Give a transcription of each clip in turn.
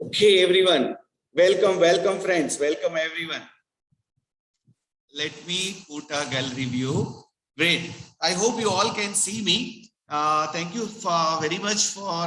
Okay, everyone. Welcome, welcome, friends. Welcome, everyone. Let me put a gallery view. Great. I hope you all can see me. Thank you very much for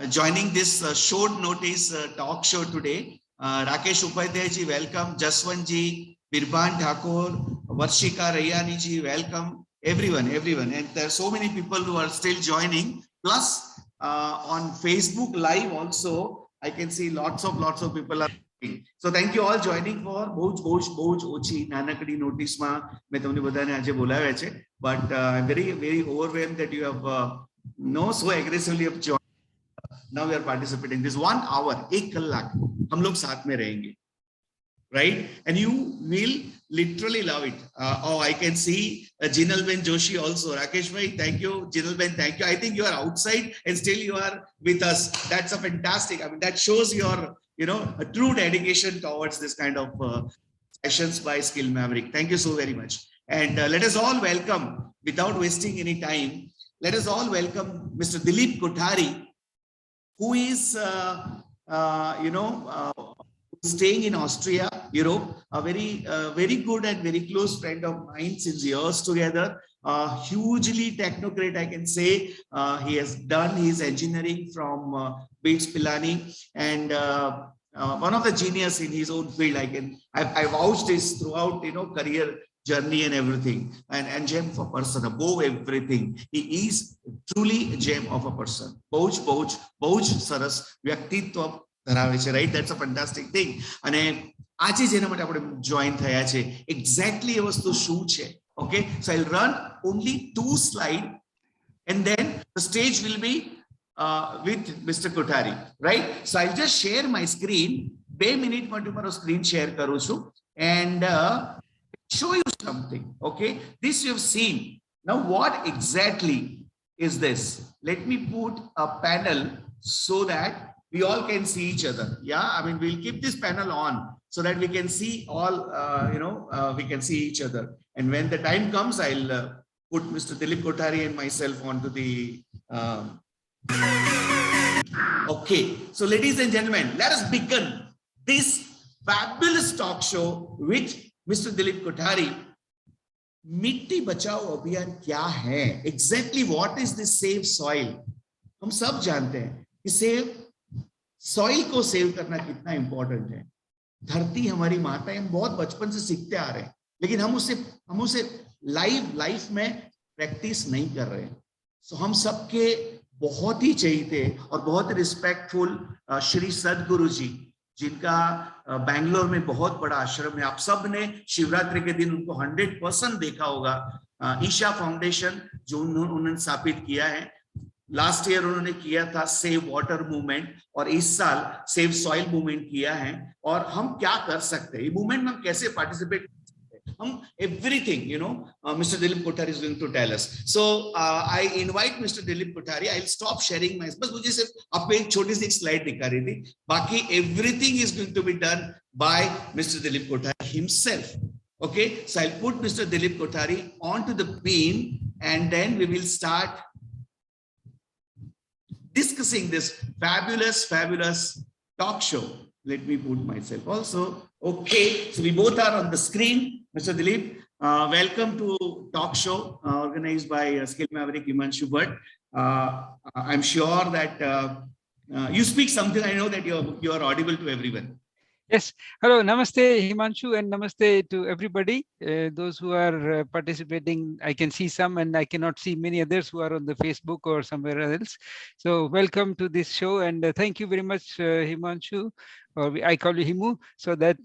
joining this short notice talk show today. Rakesh Upadhyay ji, welcome. Jaswant ji, Birbhan Thakur, Varshika Rayani ji, welcome. Everyone. And there are so many people who are still joining. Plus, on Facebook Live also, I can see lots of people are. So thank you all joining for બહુ ઓછી નાનકડી નોટિસમાં મેં તમને બધાને આજે બોલાવ્યા છે, but I'm very overwhelmed that you have so aggressively have joined. Now we are participating this 1 hour, 1 कलाक हम लोग साथ में रहेंगे, right? And you will literally love it. I can see Jinal Ben Joshi also. Rakesh bhai, thank you. Jinal Ben, thank you. I think you are outside and still you are with us. That's a fantastic. I mean, that shows your, a true dedication towards this kind of sessions by Skill Maverick. Thank you so very much. And let us all welcome, without wasting any time, let us all welcome Mr. Dilip Kothari, who is, staying in Austria, Europe, a very good and very close friend of mine since years together. Hugely technocrat, I can say. He has done his engineering from BITS Pilani, and one of the genius in his own field. I vouched his throughout, career journey and everything, and gem of a person above everything. He is truly a gem of a person. Bouch saras vyaktitva ધરાવે છે, right? That's a fantastic thing. અને આજે જેના માટે આપણે join થયા છે, exactly એ વસ્તુ શું છે? Okay, so I'll run only 2 slides and then the stage will be with Mr. Kothari, right? So I'll just share my screen. 2 minutes માટે મારો screen share કરું છું and show you something. Okay, this you have seen. Now what exactly is this? Let me put a panel so that we all can see each other. Yeah, I mean, we'll keep this panel on so that we can see all, we can see each other. And when the time comes, I'll put Mr. Dilip Kothari and myself onto the... Okay, so ladies and gentlemen, let us begin this fabulous talk show with Mr. Dilip Kothari. मिट्टी बचाओ अभियान क्या है? Exactly what is this Save Soil? हम सब जानते हैं कि सॉइल को सेव करना कितना इंपॉर्टेंट है. धरती हमारी माता है, हम बहुत बचपन से सीखते आ रहे हैं, लेकिन हम उसे लाइफ में प्रैक्टिस नहीं कर रहे हैं. सो हम सबके बहुत ही चाहिए और बहुत रिस्पेक्टफुल श्री सदगुरु जी, जिनका बैंगलोर में बहुत बड़ा आश्रम है. आप सब ने शिवरात्रि के दिन उनको 100% देखा होगा. ईशा फाउंडेशन जो उन्होंने स्थापित किया है. लास्ट ईयर उन्होंने किया था सेव वाटर मूवमेंट और इस साल सेव सॉइल मूवमेंट किया है. और हम क्या कर सकते हैं, ये मूवमेंट में हम कैसे पार्टिसिपेट कर सकते हैं, हम everything mister Dilip Kothari is going to tell us. So I invite mister Dilip Kothari. I will stop sharing my, बस मुझे सिर्फ आपको एक छोटी सी स्लाइड दिखा रही थी, बाकी everything is going to be done by mister Dilip Kothari himself. Okay, so I'll put Mr. Dilip Kothari onto the beam and then we will start discussing this fabulous talk show. Let me put myself also. Okay, so we both are on the screen. Mr. Dilip, welcome to talk show organized by Skill Maverick Himanshu Bhatt. I'm sure that you speak something. I know that you are audible to everyone. Yes. Hello. Namaste, Himanshu, and namaste to everybody. Those who are participating, I can see some and I cannot see many others who are on the Facebook or somewhere else. So welcome to this show and thank you very much, Himanshu, or I call you Himu, so that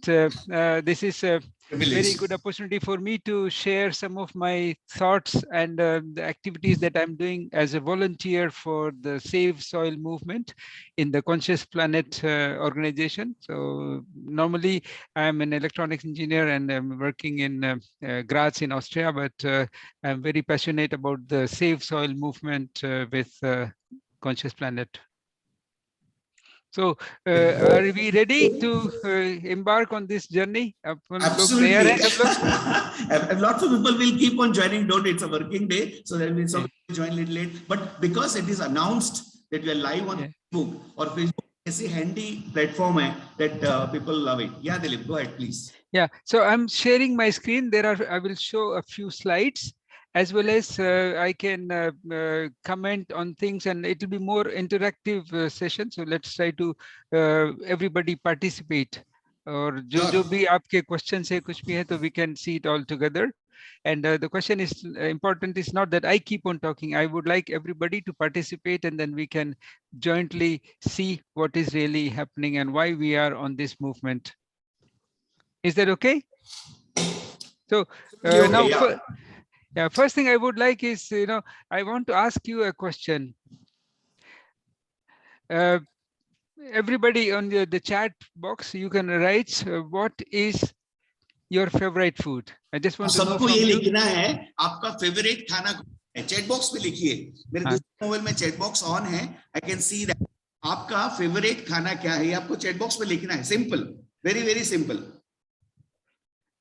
this is a very good opportunity for me to share some of my thoughts and the activities that I'm doing as a volunteer for the Save Soil movement in the Conscious Planet organization. So normally I'm an electronics engineer and I'm working in Graz in Austria, but I'm very passionate about the Save Soil movement with Conscious Planet. So are we ready to embark on this journey? Absolutely. And lots of people will keep on joining. Don't, it's a working day, so there will be some join a little late. But because it is announced that we are live on Facebook or Facebook ऐसी handy platform है that people love it. Yeah, Dilip, go ahead, please. Yeah, so I'm sharing my screen. I will show a few slides, as well as I can comment on things, and it will be more interactive session. So let's try to everybody participate. और जो भी आपके questions है, कुछ भी है, तो we can see it all together. And the question is important is not that I keep on talking. I would like everybody to participate, and then we can jointly see what is really happening and why we are on this movement. Is that okay? So Okay, now, yeah. first thing I would like is, I want to ask you a question. Everybody on the chat box, you can write what is your favorite food. I just want to know सबको from ये you. लिखना है, आपका favourite खाना है, chat box में लिखिए. मेरे दूसरे मोबाइल में चैट बॉक्स ऑन है, आई कैन सी दैट. आपका फेवरेट खाना क्या है, आपको चैट बॉक्स में लिखना है. Simple, very very simple.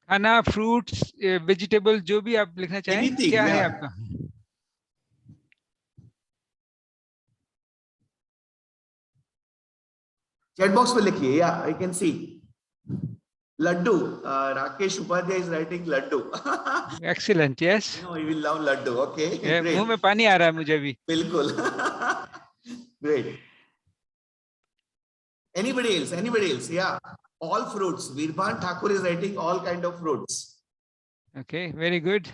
खाना, फ्रूट्स, वेजिटेबल, जो भी आप लिखना चाहें. Anything, क्या है yeah. आपका? चैट बॉक्स में लिखिए. या I can see. Laddu. Rakesh Upadhyay is writing laddu. Excellent, yes. No, you will love laddu. Okay, great. मुंह में पानी आ रहा है मुझे भी. बिल्कुल. Great. Anybody else? Anybody else? Yeah. All fruits. Virbhan Thakur is writing all kind of fruits. Okay, very good.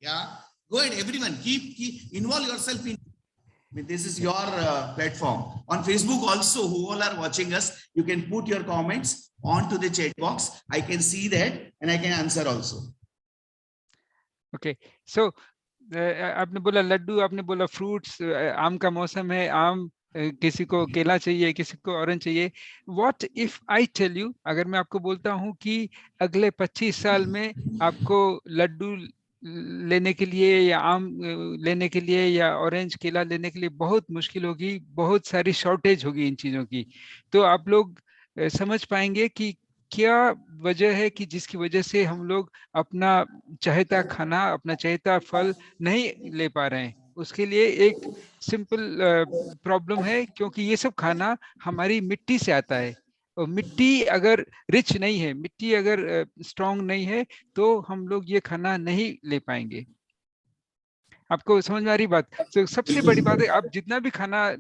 Yeah. Go ahead, everyone. Keep involve yourself in. I mean, this is your platform. On Facebook also, who all are watching us, you can put your comments onto the chat box. I can see that and I can answer also. Okay, so आपने बोला लड्डू, आपने बोला fruits, आम का मौसम है, आम, किसी को केला चाहिए, किसी को ऑरेंज चाहिए. What if I tell you, अगर मैं आपको बोलता हूँ कि अगले 25 साल में आपको लड्डू लेने के लिए या आम लेने के लिए या ऑरेंज केला लेने के लिए बहुत मुश्किल होगी, बहुत सारी शॉर्टेज होगी इन चीजों की, तो आप लोग समझ पाएंगे कि क्या वजह है कि जिसकी वजह से हम लोग अपना चाहता खाना, अपना चाहता फल नहीं ले पा रहे हैं. उसके लिए एक सिंपल प्रॉब्लम है, क्योंकि ये सब खाना हमारी मिट्टी से आता है, और मिट्टी अगर रिच नहीं है, मिट्टी अगर स्ट्रांग नहीं है, तो हम लोग ये खाना नहीं ले पाएंगे. आपको समझ में आ रही बात? तो सबसे बड़ी बात है, आप जितना भी खाना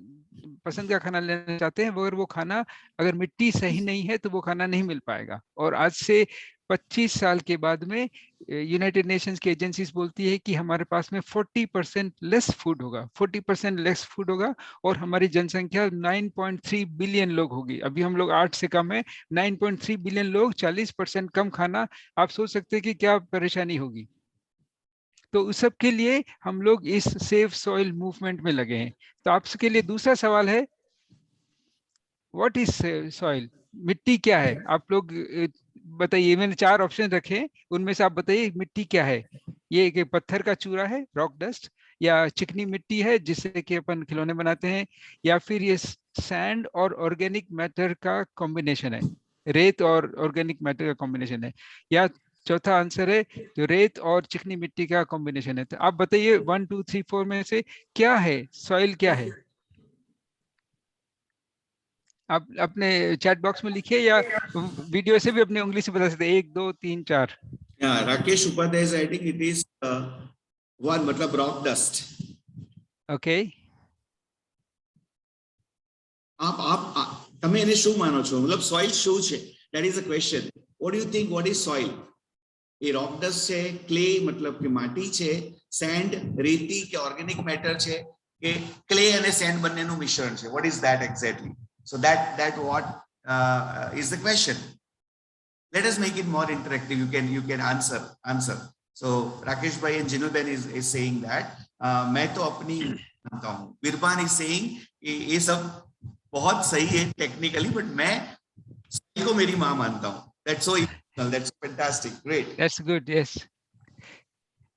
पसंद का खाना लेना चाहते हैं, अगर वो खाना अगर मिट्टी सही नहीं है तो वो खाना नहीं मिल पाएगा. और आज से 25 साल के बाद में यूनाइटेड नेशंस की एजेंसीज बोलती है कि हमारे पास में 40% लेस फूड होगा, 40% लेस फूड होगा, और हमारी जनसंख्या 9.3 बिलियन लोग होगी. अभी हम लोग 8 से कम है. 9.3 बिलियन लोग, 40% कम खाना. आप सोच सकते हैं कि क्या परेशानी होगी. तो उस सब के लिए हम लोग इस सेव सॉइल मूवमेंट में लगे हैं. तो आपके लिए दूसरा सवाल है, व्हाट इज सॉइल? मिट्टी क्या है? आप लोग बताइए. मैंने 4 ऑप्शन रखे, उनमें से आप बताइए मिट्टी क्या है. ये एक पत्थर का चूरा है, रॉक डस्ट, या चिकनी मिट्टी है जिससे कि अपन खिलौने बनाते हैं, या फिर ये सैंड और ऑर्गेनिक मैटर का कॉम्बिनेशन है, रेत और ऑर्गेनिक मैटर का कॉम्बिनेशन है, या चौथा आंसर है जो रेत और चिकनी मिट्टी का कॉम्बिनेशन है. तो आप बताइए 1 2 3 4 में से क्या है, सॉइल क्या है? आप अपने चैट बॉक्स में लिखिए, या वीडियो से भी अपनी उंगली से बता सकते हैं. 1 2 3 4. Rakesh Upadhyay is writing it is one, मतलब rock dust. Okay. आप તમે એને શું માનો છો? मतलब soil શું છે? That is the question. What do you think? What is soil? A rock dust છે, clay मतलब કે માટી છે, sand રેતી કે organic matter છે, કે clay અને sand બંનેનું મિશ્રણ છે? What is that exactly? So that what is the question. Let us make it more interactive. You can answer. So Rakesh bhai and Jinu Ben is saying that मैं तो अपनी मानता हूँ. Virbhan is saying ये सब बहुत सही है technically, but मैं सही को मेरी माँ मानता हूँ. That's so emotional. That's fantastic. Great. That's good. Yes.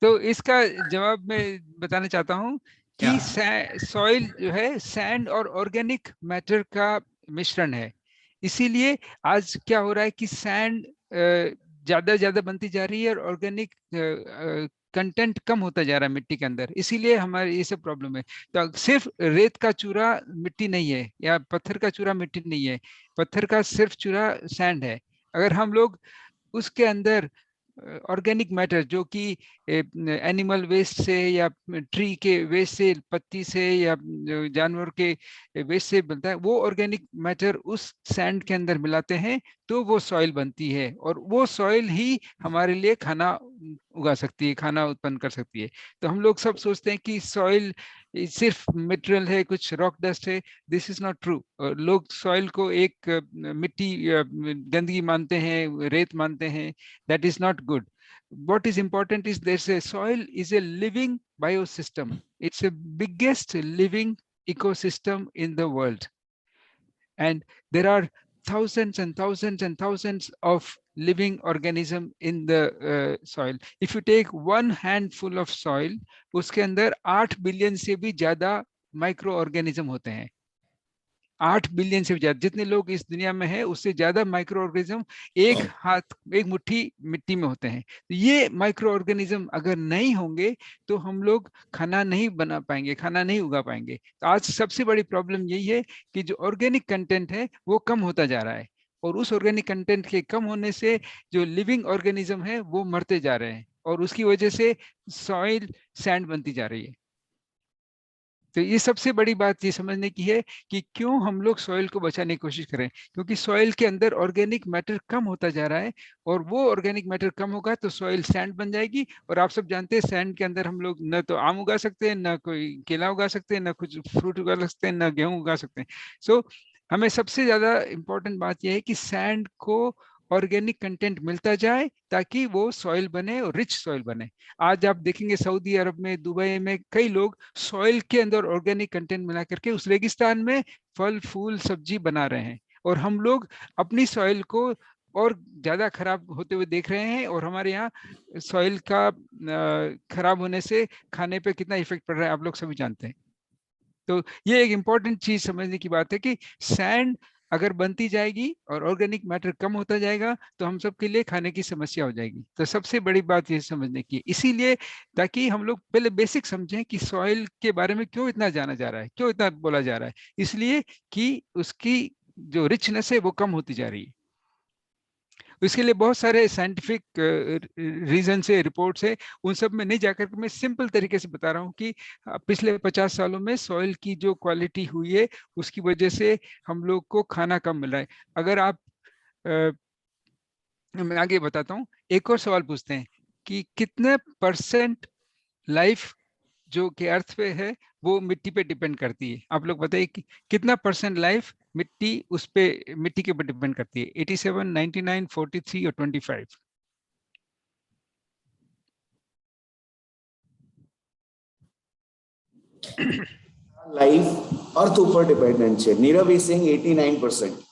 तो इसका जवाब मैं बताना चाहता हूँ कि सॉइल जो है सैंड और ऑर्गेनिक मैटर का मिश्रण है. इसीलिए आज क्या हो रहा है कि सैंड ज्यादा बनती जा रही है और ऑर्गेनिक कंटेंट कम होता जा रहा है मिट्टी के अंदर, इसीलिए हमारे ये सब प्रॉब्लम है। तो सिर्फ रेत का चूरा मिट्टी नहीं है, या पत्थर का चूरा मिट्टी नहीं है, पत्थर का सिर्फ चूरा सैंड है। अगर हम लोग उसके अंदर ऑर्गेनिक मैटर जो कि एनिमल वेस्ट से या ट्री के वेस्ट से, पत्ती से या जानवर के वेस्ट से बनता है, वो ऑर्गेनिक मैटर उस सैंड के अंदर मिलाते हैं तो वो सॉइल बनती है, और वो सॉइल ही हमारे लिए खाना उगा सकती है, खाना उत्पन्न कर सकती है। तो हम लोग सब सोचते हैं कि सॉइल सिर्फ मिनरल है, कुछ रॉक डस्ट है। This is not true. लोग सॉइल को एक मिट्टी गंदगी मानते हैं, रेत मानते हैं। That is not good. What is important is there's a soil is a living biosystem. It's a biggest living ecosystem in the world. And there are thousands and thousands and thousands of living organism in the soil. If you take one handful of soil, उसके अंदर 8 billion से भी ज्यादा micro organism होते हैं। 8 billion से ज्यादा, जितने लोग इस दुनिया में हैं उससे ज्यादा माइक्रो ऑर्गेनिज्म एक हाथ, एक मुट्ठी मिट्टी में होते हैं। तो ये माइक्रो ऑर्गेनिज्म अगर नहीं होंगे तो हम लोग खाना नहीं बना पाएंगे, खाना नहीं उगा पाएंगे। तो आज सबसे बड़ी प्रॉब्लम यही है कि जो ऑर्गेनिक कंटेंट है वो कम होता जा रहा है, और उस ऑर्गेनिक कंटेंट के कम होने से जो लिविंग ऑर्गेनिज्म है वो मरते जा रहे हैं, और उसकी वजह से सॉइल सैंड बनती जा रही है। तो ये सबसे बड़ी बात ये समझने की है कि क्यों हम लोग सॉइल को बचाने की कोशिश करें, क्योंकि सॉइल के अंदर ऑर्गेनिक मैटर कम होता जा रहा है, और वो ऑर्गेनिक मैटर कम होगा तो सॉइल सैंड बन जाएगी। और आप सब जानते हैं सैंड के अंदर हम लोग न तो आम उगा सकते हैं, न कोई केला उगा सकते हैं, न कुछ फ्रूट उगा सकते हैं, न गेहूं उगा सकते हैं। सो हमें सबसे ज्यादा इंपॉर्टेंट बात यह है कि सैंड को ऑर्गेनिक कंटेंट मिलता जाए ताकि वो सॉइल बने और रिच सॉइल बने। आज आप देखेंगे सऊदी अरब में, दुबई में कई लोग सॉइल के अंदर ऑर्गेनिक कंटेंट मिला करके उस रेगिस्तान में फल फूल सब्जी बना रहे हैं, और हम लोग अपनी सॉइल को और ज्यादा खराब होते हुए देख रहे हैं। और हमारे यहाँ सॉइल का खराब होने से खाने पे कितना इफेक्ट पड़ रहा है आप लोग सभी जानते हैं। तो ये एक इम्पॉर्टेंट चीज समझने की बात है कि सैंड अगर बनती जाएगी और ऑर्गेनिक मैटर कम होता जाएगा तो हम सबके लिए खाने की समस्या हो जाएगी। तो सबसे बड़ी बात ये समझने की है, इसीलिए ताकि हम लोग पहले बेसिक समझें कि सॉइल के बारे में क्यों इतना जाना जा रहा है, क्यों इतना बोला जा रहा है। इसलिए कि उसकी जो रिचनेस है वो कम होती जा रही है। इसके लिए बहुत सारे साइंटिफिक रीजन से रिपोर्ट्स है, उन सब में नहीं जाकर के मैं सिंपल तरीके से बता रहा हूँ कि पिछले 50 सालों में सॉइल की जो क्वालिटी हुई है उसकी वजह से हम लोग को खाना कम मिल रहा है। अगर आप मैं आगे बताता हूँ, एक और सवाल पूछते हैं कि कितने परसेंट लाइफ जो कि अर्थ पे है वो मिट्टी पे डिपेंड करती है। आप लोग बताइए कि कितना परसेंट लाइफ मिट्टी उस पे मिट्टी के ऊपर डिपेंड करती है। 87, 99, 43 और 25? लाइफ अर्थ ऊपर डिपेंडेंट है। Nirav is saying 89%।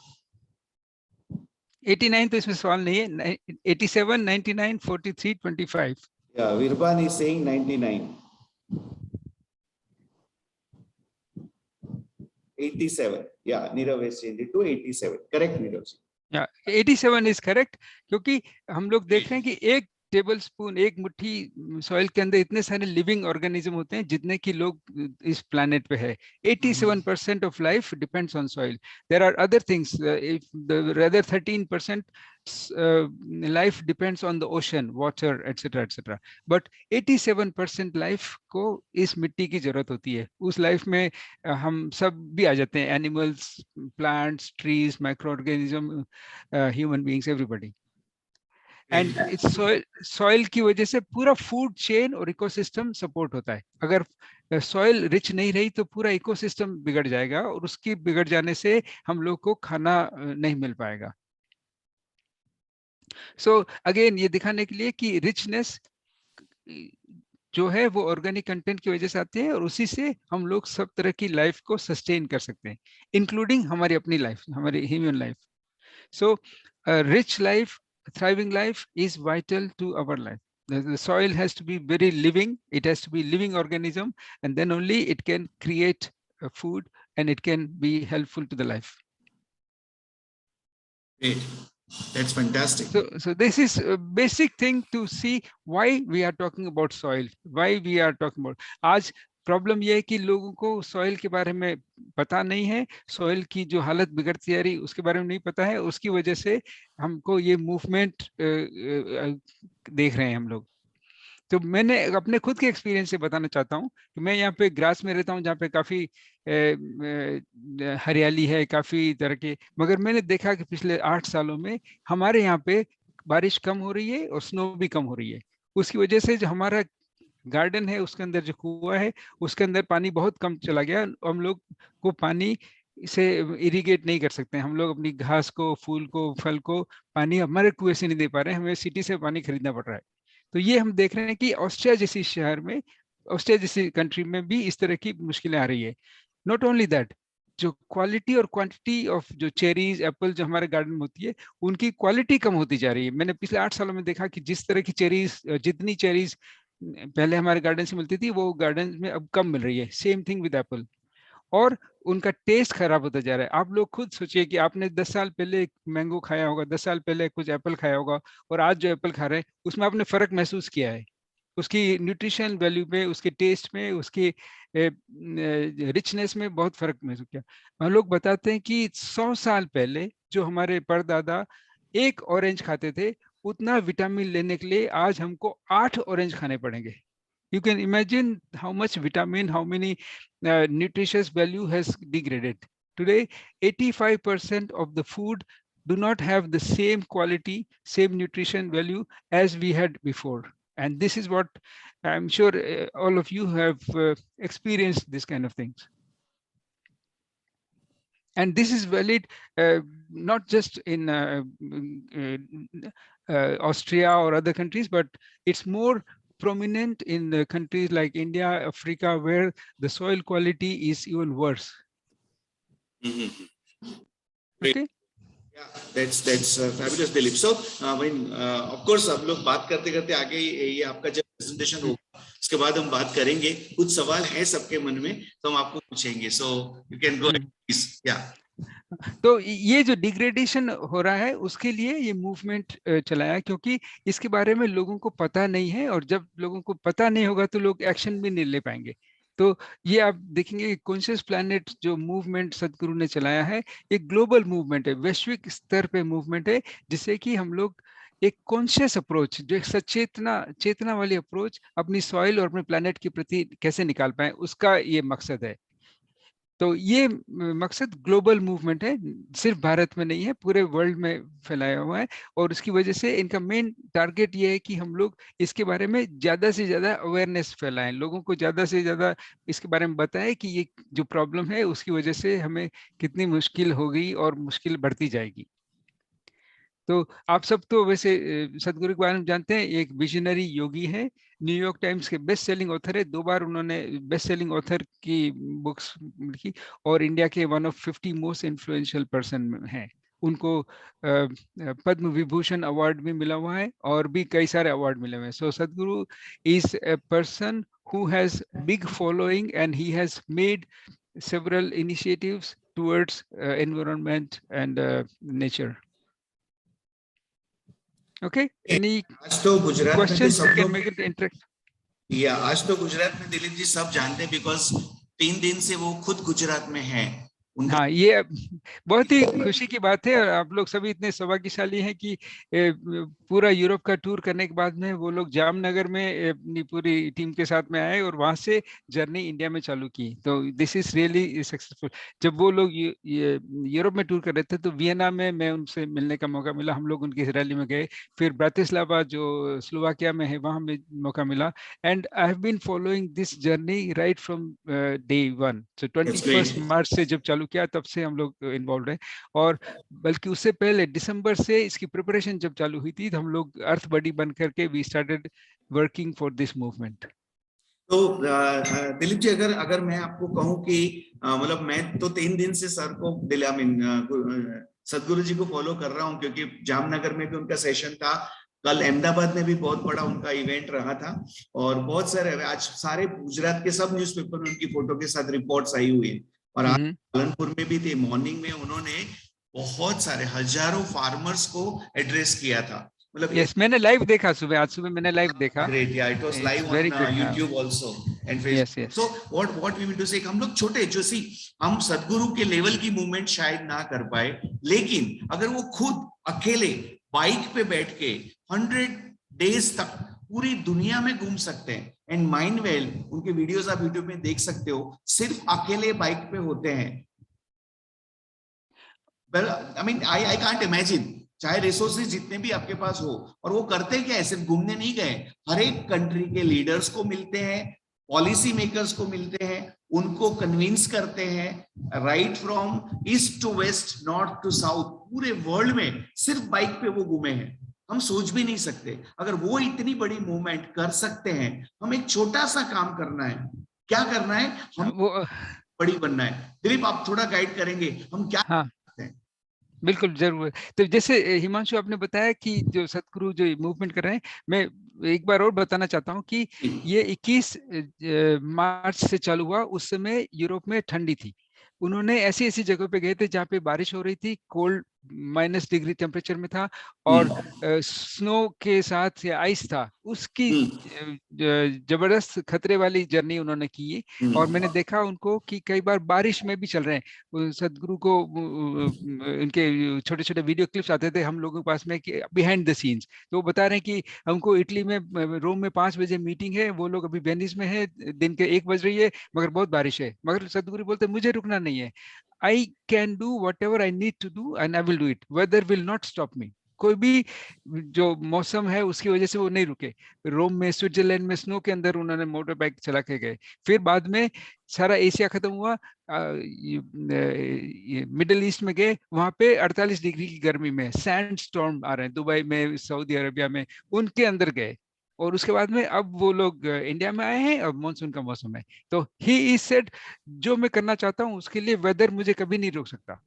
89 तो इसमें सवाल नहीं है। 87, 99, 43, 25। Yeah, Virban is saying 99. 87. Yeah, Nirav has changed it to 87. Correct, Nirav ji. या 87 इज करेक्ट, क्योंकि हम लोग देख रहे हैं कि एक टेबल स्पून, एक मुट्ठी सॉइल के अंदर इतने सारे लिविंग ऑर्गेनिज्म होते हैं जितने कि लोग इस प्लैनेट पे है। 87% of life depends on soil. There are other things, if the other 13% life depends on the ocean, water, etcetera etcetera. But 87% life को इस मिट्टी की जरूरत होती है। उस लाइफ में हम सब भी आ जाते हैं, animals, plants, trees, micro organism, human beings, everybody. And इस सॉइल की वजह से पूरा फूड चेन और इकोसिस्टम सपोर्ट होता है। अगर सॉइल रिच नहीं रही तो पूरा इकोसिस्टम बिगड़ जाएगा, और उसकी बिगड़ जाने से हम लोग को खाना नहीं मिल पाएगा। सो अगेन ये दिखाने के लिए कि रिचनेस जो है वो ऑर्गेनिक कंटेंट की वजह से आते हैं, और उसी से हम लोग सब तरह की लाइफ को सस्टेन कर सकते हैं, इंक्लूडिंग हमारी अपनी लाइफ, हमारी human life. So a rich life, a thriving life is vital to our life. The soil has to be very living. It has to be living organism, and then only it can create food and it can be helpful to the life. Great. That's fantastic. So this is a basic thing to see why we are talking about soil, why we are talking about. आज problem ये है कि लोगों को soil के बारे में पता नहीं है, सॉइल की जो हालत बिगड़ती जा रही उसके बारे में नहीं पता है, उसकी वजह से हमको ये मूवमेंट देख रहे हैं हम लोग। तो मैंने अपने खुद के एक्सपीरियंस से बताना चाहता हूँ कि मैं यहाँ पे ग्रास में रहता हूँ जहाँ पे काफी हरियाली है, काफी तरह के, मगर मैंने देखा कि पिछले 8 सालों में हमारे यहाँ पे बारिश कम हो रही है और स्नो भी कम हो रही है। उसकी वजह से जो हमारा गार्डन है उसके अंदर जो कुआं है उसके अंदर पानी बहुत कम चला गया। हम लोग को पानी से इरिगेट नहीं कर सकते, हम लोग अपनी घास को, फूल को, फल को पानी हमारे कुएं से नहीं दे पा रहे हैं, हमें सिटी से पानी खरीदना पड़ रहा है। तो ये हम देख रहे हैं कि ऑस्ट्रिया जैसी शहर में, ऑस्ट्रिया जैसी कंट्री में भी इस तरह की मुश्किलें आ रही है। नॉट ओनली दैट, जो क्वालिटी और क्वांटिटी ऑफ जो चेरीज, एप्पल जो हमारे गार्डन में होती है उनकी क्वालिटी कम होती जा रही है। मैंने पिछले 8 सालों में देखा कि जिस तरह की चेरीज, जितनी चेरीज पहले हमारे गार्डन से मिलती थी वो गार्डन में अब कम मिल रही है। सेम थिंग विद एप्पल, और उनका टेस्ट खराब होता जा रहा है। आप लोग खुद सोचिए कि आपने 10 साल पहले मैंगो खाया होगा, 10 साल पहले कुछ एप्पल खाया होगा, और आज जो एप्पल खा रहे हैं उसमें आपने फर्क महसूस किया है, उसकी न्यूट्रिशन वैल्यू में, उसके टेस्ट में, उसके रिचनेस में बहुत फर्क महसूस किया। हम लोग बताते हैं कि 100 साल पहले जो हमारे परदादा एक ऑरेंज खाते थे, उतना विटामिन लेने के लिए आज हमको 8 ऑरेंज खाने पड़ेंगे। You can imagine how much vitamin, how many nutritious value has degraded. Today, 85% of the food do not have the same quality, same nutrition value as we had before. And this is what I'm sure all of you have experienced this kind of things. And this is valid not just in Austria or other countries, but it's more prominent in countries like India, Africa, where the soil quality is even worse. Okay. Yeah, that's fabulous, Dilip. So, of course, हम लोग बात करते करते आगे ये आपका जब presentation होगा उसके बाद हम बात करेंगे। कुछ सवाल है सबके मन में तो हम आपको पूछेंगे। So you can go ahead, please. Yeah. तो ये जो डिग्रेडेशन हो रहा है उसके लिए ये मूवमेंट चलाया, क्योंकि इसके बारे में लोगों को पता नहीं है, और जब लोगों को पता नहीं होगा तो लोग एक्शन भी नहीं ले पाएंगे। तो ये आप देखेंगे कॉन्शियस प्लैनेट जो मूवमेंट सदगुरु ने चलाया है, एक ग्लोबल मूवमेंट है, वैश्विक स्तर पे मूवमेंट है, जिससे कि हम लोग एक कॉन्शियस अप्रोच, जो एक चेतना वाली अप्रोच अपनी सॉइल और अपने प्लैनेट के प्रति कैसे निकाल पाए, उसका ये मकसद है। तो ये मकसद ग्लोबल मूवमेंट है, सिर्फ भारत में नहीं है, पूरे वर्ल्ड में फैलाया हुआ है। और उसकी वजह से इनका मेन टारगेट ये है कि हम लोग इसके बारे में ज़्यादा से ज़्यादा अवेयरनेस फैलाएं, लोगों को ज़्यादा से ज़्यादा इसके बारे में बताएं कि ये जो प्रॉब्लम है उसकी वजह से हमें कितनी मुश्किल हो गई और मुश्किल बढ़ती जाएगी। तो आप सब तो वैसे सदगुरु के बारे में जानते हैं, एक विजनरी योगी है, न्यूयॉर्क टाइम्स के बेस्ट सेलिंग ऑथर है, 2 बार उन्होंने बेस्ट सेलिंग ऑथर की बुक्स लिखी, और इंडिया के 1 ऑफ 50 मोस्ट इन्फ्लुएंशियल पर्सन हैं। उनको पद्म विभूषण अवार्ड भी मिला हुआ है और भी कई सारे अवार्ड मिले हुए हैं। सो सदगुरु is a person who has big following and he has made several initiatives towards environment and nature. Okay, any आज तो गुजरात में questions? सब You can लोग, make it interactive. या आज तो गुजरात में दिलीप जी सब जानते हैं, बिकॉज 3 दिन से वो खुद गुजरात में हैं। हाँ, ये बहुत ही खुशी की बात है, और आप लोग सभी इतने सौभाग्यशाली हैं कि पूरा यूरोप का टूर करने के बाद में वो लोग जामनगर में अपनी पूरी टीम के साथ में आए और वहां से जर्नी इंडिया में चालू की। तो दिस इज रियली सक्सेसफुल। जब वो लोग यूरोप में टूर कर रहे थे तो वियना में मैं उनसे मिलने का मौका मिला, हम लोग उनकी रैली में गए, फिर ब्रातिस्लावा जो स्लोवाकिया में है वहां में मौका मिला, and I have been following this journey right from day 1। So 21 मार्च से जब चालू किया तब से हम लोग इन्वॉल्व रहे, और बल्कि उससे पहले दिसंबर से इसकी प्रिपरेशन जब चालू हुई थी तो हम लोग अर्थ बडी बन करके we started working for this movement. तो दिलीप जी, अगर मैं आपको कहूं कि मतलब मैं तो 3 दिन से सर को सदगुरु जी को फॉलो कर रहा हूं, क्योंकि जामनगर में भी उनका सेशन था, कल अहमदाबाद में भी बहुत बड़ा उनका इवेंट रहा था, और बहुत सारे आज सारे गुजरात के सब न्यूज़पेपर में उनकी फोटो के साथ रिपोर्ट्स आई हुई है। और आज पालनपुर में भी थे, मॉर्निंग में उन्होंने बहुत सारे हजारों फार्मर्स को एड्रेस किया था, मतलब यस, मैंने लाइव देखा सुबह, आज सुबह मैंने लाइव देखा। ग्रेट, या it was it's live on very good. हाँ, YouTube also and yes Facebook। Yes. So what we will to say, हम लोग छोटे जो सी हम सदगुरु के लेवल की मूवमेंट शायद ना कर पाए, लेकिन अगर वो खुद अकेले बाइक पे बैठ के 100 डेज तक पूरी दुनिया में घूम सकते हैं, एंड माइंड वेल उनके वीडियोस आप यूट्यूब में देख सकते हो, सिर्फ अकेले बाइक पे होते हैं। Well I mean I can't imagine, चाहे रिसोर्सेज जितने भी आपके पास हो, और वो करते क्या है, सिर्फ घूमने नहीं गए, हर एक कंट्री के लीडर्स को मिलते हैं, पॉलिसी मेकर्स को मिलते हैं, उनको कन्विंस करते हैं, right from east to west, north to south, पूरे वर्ल्ड में सिर्फ बाइक पे वो घूमे हैं। हम सोच भी नहीं सकते, अगर वो इतनी बड़ी मूवमेंट कर सकते हैं, हम एक छोटा सा काम करना है। क्या करना है? हम वो बड़ी बनना है। दिलीप आप थोड़ा गाइड करेंगे, हम क्या हाँ करते हैं? बिल्कुल जरूर। तो जैसे हिमांशु आपने बताया कि जो सतगुरु जो मूवमेंट कर रहे हैं, मैं एक बार और बताना चाहता हूँ कि ये 21 मार्च से चालू हुआ। उस समय यूरोप में ठंडी थी, उन्होंने ऐसी ऐसी जगह पे गए थे जहाँ पे बारिश हो रही थी, कोल्ड -डिग्री टेम्परेचर में था, और स्नो के साथ या आइस था, उसकी जबरदस्त खतरे वाली जर्नी उन्होंने की। और मैंने देखा उनको कि कई बार बारिश में भी चल रहे हैं। सदगुरु को उनके छोटे छोटे वीडियो क्लिप्स आते थे हम लोगों के पास में कि बिहाइंड द सीन्स, तो वो बता रहे हैं कि हमको इटली में रोम में 5 बजे मीटिंग है, वो लोग अभी वेनिस में है, दिन के 1 बज रही है, मगर बहुत बारिश है, मगर सदगुरु बोलते मुझे रुकना नहीं है। I can do whatever I need to do and I will do it, weather will not stop me. कोई भी जो मौसम है उसकी वजह से वो नहीं रुके। रोम में, स्विट्जरलैंड में स्नो के अंदर उन्होंने मोटर बाइक चला के गए। फिर बाद में सारा एशिया खत्म हुआ, मिडिल ईस्ट में गए, वहां पे 48 डिग्री की गर्मी में सैंड स्टॉर्म आ रहे हैं, दुबई में, सऊदी अरेबिया में, उनके अंदर गए। और उसके बाद में अब वो लोग इंडिया में आए हैं, अब मानसून का मौसम है। तो ही इज सेड जो मैं करना चाहता हूँ उसके लिए वेदर मुझे कभी नहीं रोक सकता।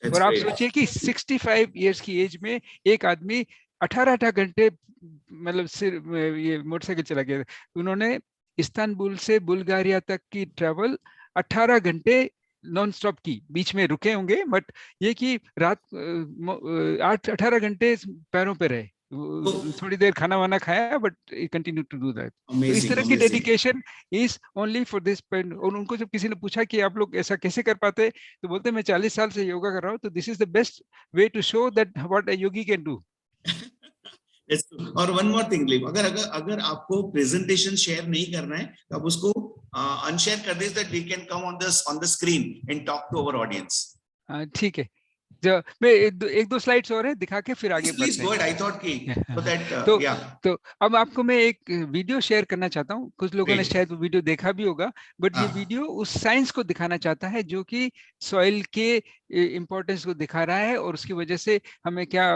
और आप सोचिए कि 65 इयर्स की एज में एक आदमी 18 घंटे मतलब सिर्फ ये मोटरसाइकिल चला गया। उन्होंने इस्तांबुल से बुल्गारिया तक की ट्रेवल 18 घंटे नॉन स्टॉप की, बीच में रुके होंगे, बट ये कि रात 18 घंटे पैरों पे रहे, थोड़ी देर खाना वाना खाया, but continue to do that. तो इस तरह की dedication is only for this pain. और उनको जब किसी ने पूछा कि आप लोग ऐसा कैसे कर पाते, तो बोलते मैं 40 साल से योगा कर रहा हूँ, तो this is the best way to show that what a yogi can do. और वन मोर थिंग, अगर अगर अगर आपको प्रेजेंटेशन शेयर नहीं करना है तो आप उसको अनशेयर कर दीजिए, that we can come on the screen and talk to our audience. ठीक है, जो मैं एक दो स्लाइड्स और है दिखा के फिर आगे बढ़ते हैं। आई थॉट कि so that, तो yeah. तो अब आपको मैं एक वीडियो शेयर करना चाहता हूँ। कुछ लोगों ने Great. शायद वो वीडियो देखा भी होगा, बट ये वीडियो उस साइंस को दिखाना चाहता है जो कि सॉइल के इम्पोर्टेंस को दिखा रहा है, और उसकी वजह से हमें क्या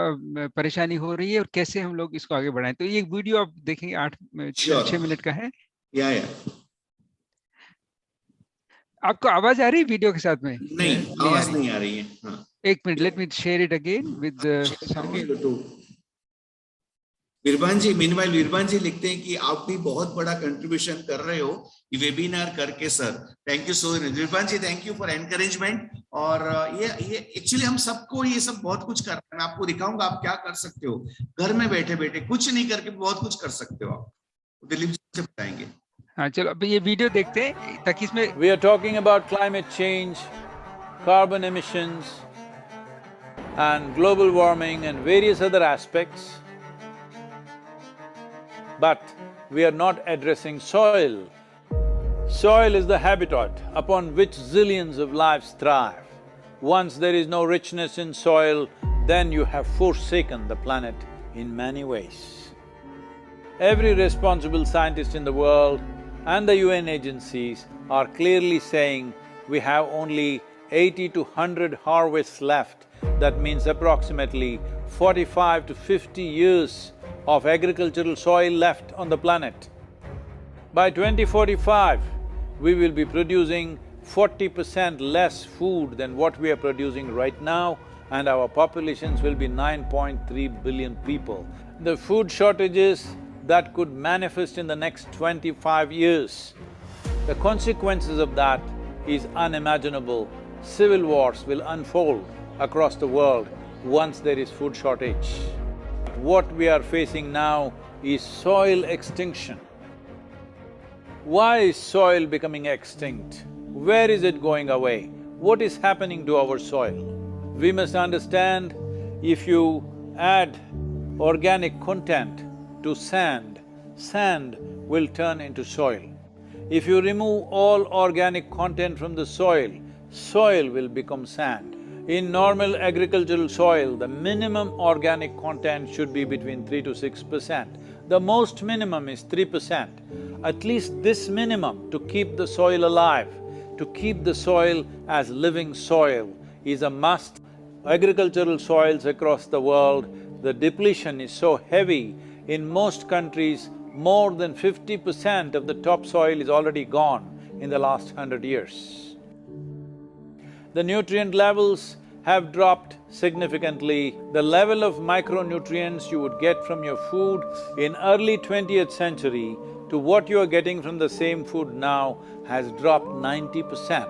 परेशानी हो रही है और कैसे हम लोग इसको आगे बढ़ाएं। तो ये वीडियो आप देखेंगे, 6 मिनट का है। आपको आवाज आ रही है वीडियो के साथ में? नहीं, आवाज नहीं आ रही है। हाँ। एक minute, let me share it again with sound. Virban ji, meanwhile Virban ji लिखते हैं कि आप भी बहुत बड़ा कंट्रीब्यूशन कर रहे हो ये वेबिनार करके sir, thank you so much Virban ji, thank you for encouragement. और ये एक्चुअली हम सबको ये सब बहुत कुछ कर रहे हैं। मैं आपको दिखाऊंगा आप क्या कर सकते हो, घर में बैठे बैठे कुछ नहीं करके बहुत कुछ कर सकते हो आप। दिलीप जी से बताएंगे। हाँ चलो अब ये वीडियो देखते हैं ताकि इसमें We are talking about climate change, carbon emissions, and global warming and various other aspects. But we are not addressing soil. Soil is the habitat upon which zillions of lives thrive. Once there is no richness in soil, then you have forsaken the planet in many ways. Every responsible scientist in the world and the UN agencies are clearly saying we have only 80 to 100 harvests left. That means approximately 45 to 50 years of agricultural soil left on the planet. By 2045, we will be producing 40% less food than what we are producing right now, and our populations will be 9.3 billion people. The food shortages that could manifest in the next 25 years, the consequences of that is unimaginable. Civil wars will unfold, across the world once there is food shortage. What we are facing now is soil extinction. Why is soil becoming extinct? Where is it going away? What is happening to our soil? We must understand, if you add organic content to sand, sand will turn into soil. If you remove all organic content from the soil, soil will become sand. In normal agricultural soil, the minimum organic content should be between 3 to 6%. The most minimum is 3%. At least this minimum to keep the soil alive, to keep the soil as living soil is a must. Agricultural soils across the world, the depletion is so heavy. In most countries, more than 50% of the topsoil is already gone in the last 100 years. The nutrient levels have dropped significantly. The level of micronutrients you would get from your food in early 20th century to what you are getting from the same food now has dropped 90%.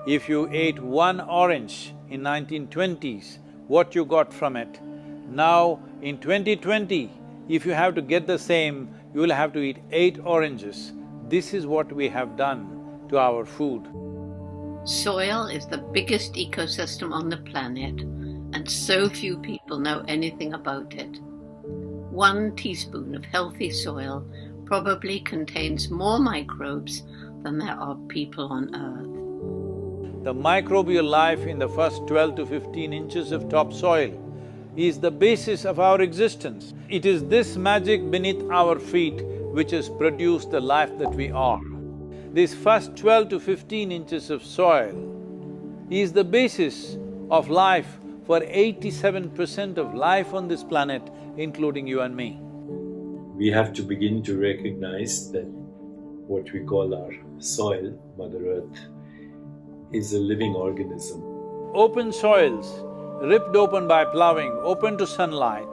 If you ate one orange in 1920s, what you got from it, now in 2020, if you have to get the same, you will have to eat 8 oranges. This is what we have done to our food. Soil is the biggest ecosystem on the planet, and so few people know anything about it. 1 teaspoon of healthy soil probably contains more microbes than there are people on Earth. The microbial life in the first 12 to 15 inches of topsoil is the basis of our existence. It is this magic beneath our feet which has produced the life that we are. This first 12 to 15 inches of soil is the basis of life for 87% of life on this planet, including you and me. We have to begin to recognize that what we call our soil, Mother Earth, is a living organism. Open soils, ripped open by ploughing, open to sunlight,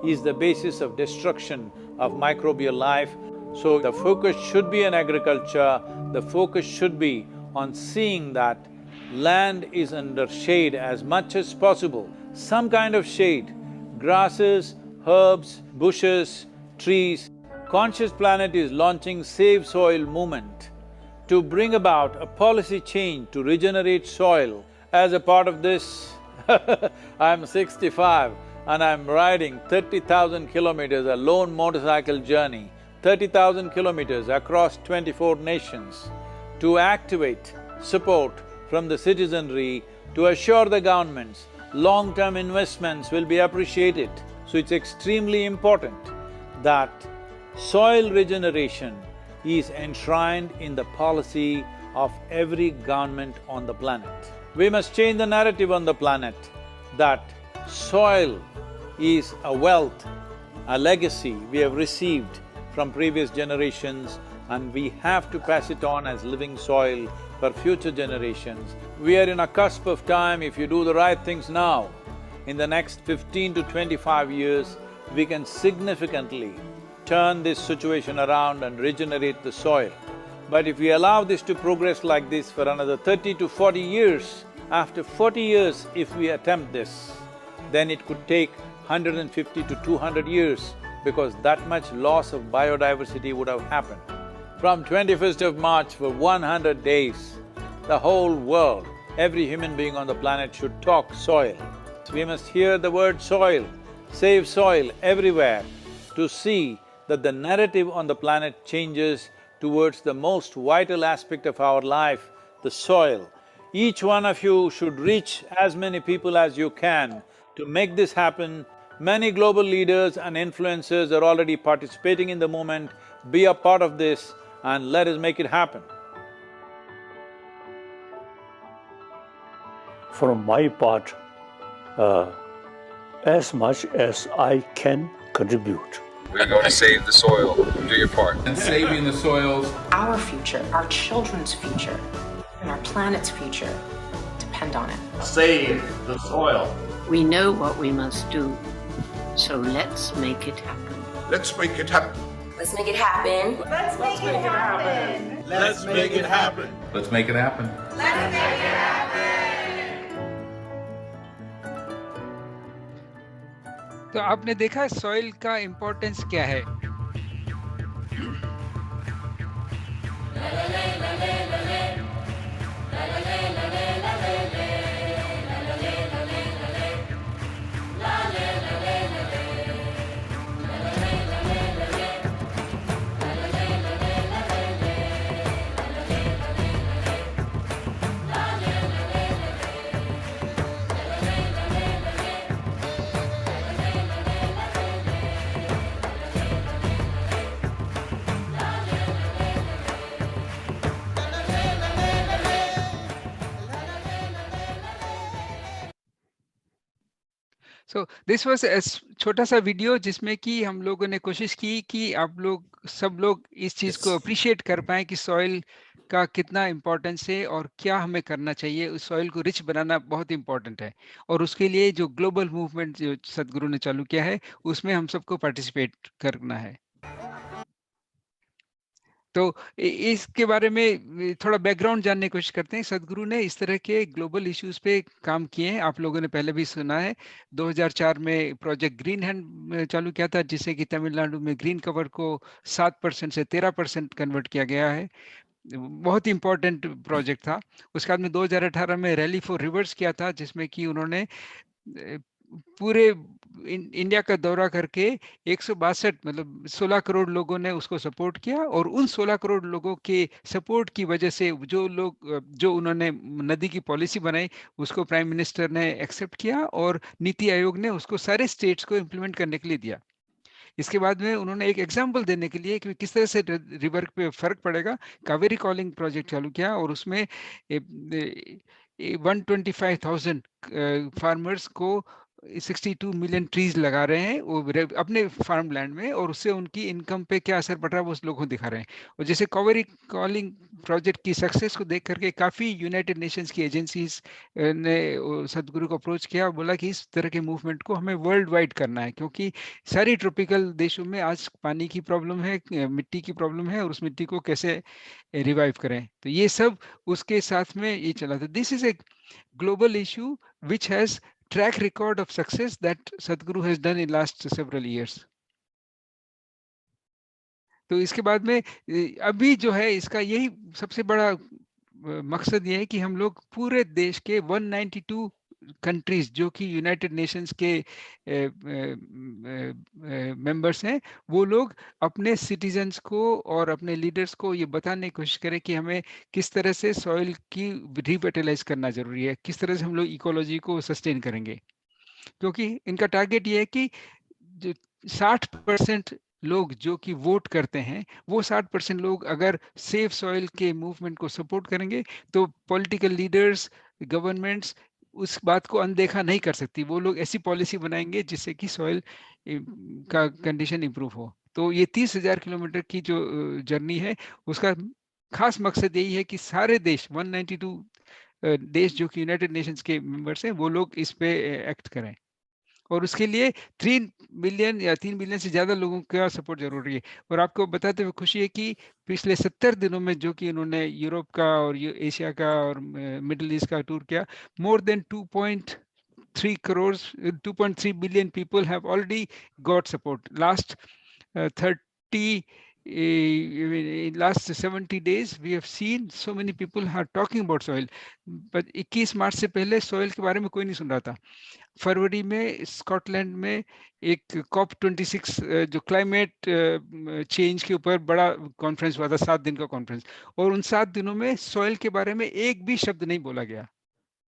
is the basis of destruction of microbial life. So the focus should be on agriculture, the focus should be on seeing that land is under shade as much as possible, some kind of shade, grasses, herbs, bushes, trees. Conscious Planet is launching Save Soil movement to bring about a policy change to regenerate soil. As a part of this, I'm 65 and I'm riding 30,000 kilometers, a lone motorcycle journey, 30,000 kilometers across 24 nations to activate support from the citizenry to assure the governments long-term investments will be appreciated. So it's extremely important that soil regeneration is enshrined in the policy of every government on the planet. We must change the narrative on the planet that soil is a wealth, a legacy we have received from previous generations, and we have to pass it on as living soil for future generations. We are in a cusp of time. If you do the right things now, in the next 15 to 25 years, we can significantly turn this situation around and regenerate the soil. But if we allow this to progress like this for another 30 to 40 years, after 40 years if we attempt this, then it could take 150 to 200 years because that much loss of biodiversity would have happened. From 21st of March for 100 days, the whole world, every human being on the planet should talk soil. We must hear the word soil, save soil everywhere to see that the narrative on the planet changes towards the most vital aspect of our life, the soil. Each one of you should reach as many people as you can to make this happen. Many global leaders and influencers are already participating in the movement. Be a part of this and let us make it happen. From my part, as much as I can contribute. We're going to save the soil. Do your part. And saving the soils. Our future, our children's future, and our planet's future depend on it. Save the soil. We know what we must do, so let's make it happen. Let's make it happen. Let's make it happen. Let's make it happen. Let's make it happen. Let's make it happen. Let's make it happen. तो आपने देखा soil का importance क्या है? So this was छोटा सा video जिसमें कि हम लोगों ने कोशिश की कि आप लोग सब लोग इस चीज़ को अप्रिशिएट कर पाएं कि सॉइल का कितना इम्पोर्टेंस है और क्या हमें करना चाहिए। उस सॉइल को रिच बनाना बहुत इम्पोर्टेंट है और उसके लिए जो ग्लोबल मूवमेंट जो सदगुरु ने चालू किया है उसमें हम सबको पार्टिसिपेट करना है। तो इसके बारे में थोड़ा बैकग्राउंड जानने की कोशिश करते हैं। सदगुरु ने इस तरह के ग्लोबल इश्यूज पे काम किए हैं, आप लोगों ने पहले भी सुना है। 2004 में प्रोजेक्ट ग्रीन हैंड चालू किया था जिससे कि तमिलनाडु में ग्रीन कवर को 7% से 13% कन्वर्ट किया गया है। बहुत इंपॉर्टेंट प्रोजेक्ट था। उसके बाद में 2018 में रैली फॉर रिवर्स किया था जिसमें कि उन्होंने पूरे इंडिया का दौरा करके 162 मतलब 16 करोड़ लोगों ने उसको सपोर्ट किया और उन 16 करोड़ लोगों के सपोर्ट की वजह से जो उन्होंने नदी की पॉलिसी बनाई उसको प्राइम मिनिस्टर ने एक्सेप्ट किया और नीति आयोग ने उसको सारे स्टेट्स को इम्प्लीमेंट करने के लिए दिया। इसके बाद में उन्होंने एक एग्जाम्पल देने के लिए कि किस तरह से रिवर पे फर्क पड़ेगा, कावेरी कॉलिंग प्रोजेक्ट चालू किया और उसमें 125,000 फार्मर्स को 62 मिलियन ट्रीज लगा रहे हैं वो अपने फार्म लैंड में और उससे उनकी इनकम पे क्या असर पड़ रहा है वो उस लोगों को दिखा रहे हैं। और जैसे कावेरी कॉलिंग प्रोजेक्ट की सक्सेस को देख करके काफ़ी यूनाइटेड नेशंस की एजेंसीज ने सदगुरु को अप्रोच किया और बोला कि इस तरह के मूवमेंट को हमें वर्ल्ड वाइड करना है क्योंकि सारी ट्रॉपिकल देशों में आज पानी की प्रॉब्लम है, मिट्टी की प्रॉब्लम है और उस मिट्टी को कैसे रिवाइव करें। तो ये सब उसके साथ में ये चला था। This is a global issue which has track record of success that Sadhguru has done in last several years. तो इसके बाद में अभी जो है इसका यही सबसे बड़ा मकसद ये है कि हम लोग पूरे देश के 192 कंट्रीज जो कि यूनाइटेड नेशंस के मेंबर्स हैं वो लोग अपने सिटीजन्स को और अपने लीडर्स को ये बताने की कोशिश करें कि हमें किस तरह से सॉइल की रिविटलाइज करना जरूरी है, किस तरह से हम लोग इकोलॉजी को सस्टेन करेंगे। क्योंकि इनका टारगेट ये है कि 60% लोग जो कि वोट करते हैं वो 60% लोग अगर सेफ सॉइल के मूवमेंट को सपोर्ट करेंगे तो पॉलिटिकल लीडर्स, गवर्नमेंट्स उस बात को अनदेखा नहीं कर सकती। वो लोग ऐसी पॉलिसी बनाएंगे जिससे कि सॉइल का कंडीशन इंप्रूव हो। तो ये 30,000 किलोमीटर की जो जर्नी है उसका खास मकसद यही है कि सारे देश 192 देश जो कि यूनाइटेड नेशंस के मेंबर्स हैं वो लोग इस पे एक्ट करें और उसके लिए 3 मिलियन या 3 मिलियन से ज़्यादा लोगों का सपोर्ट जरूरी है। और आपको बताते हुए खुशी है कि पिछले 70 दिनों में जो कि उन्होंने यूरोप का और एशिया का और मिडिल ईस्ट का टूर किया, more than 2.3 billion people have already got support. Last 70 days we have seen so many people are talking about soil, but 21 मार्च से पहले सॉइल के बारे में कोई नहीं सुन रहा था। फरवरी में स्कॉटलैंड में एक COP26 जो क्लाइमेट चेंज के ऊपर बड़ा कॉन्फ्रेंस हुआ था, 7 दिन का कॉन्फ्रेंस, और उन 7 दिनों में सॉइल के बारे में एक भी शब्द नहीं बोला गया।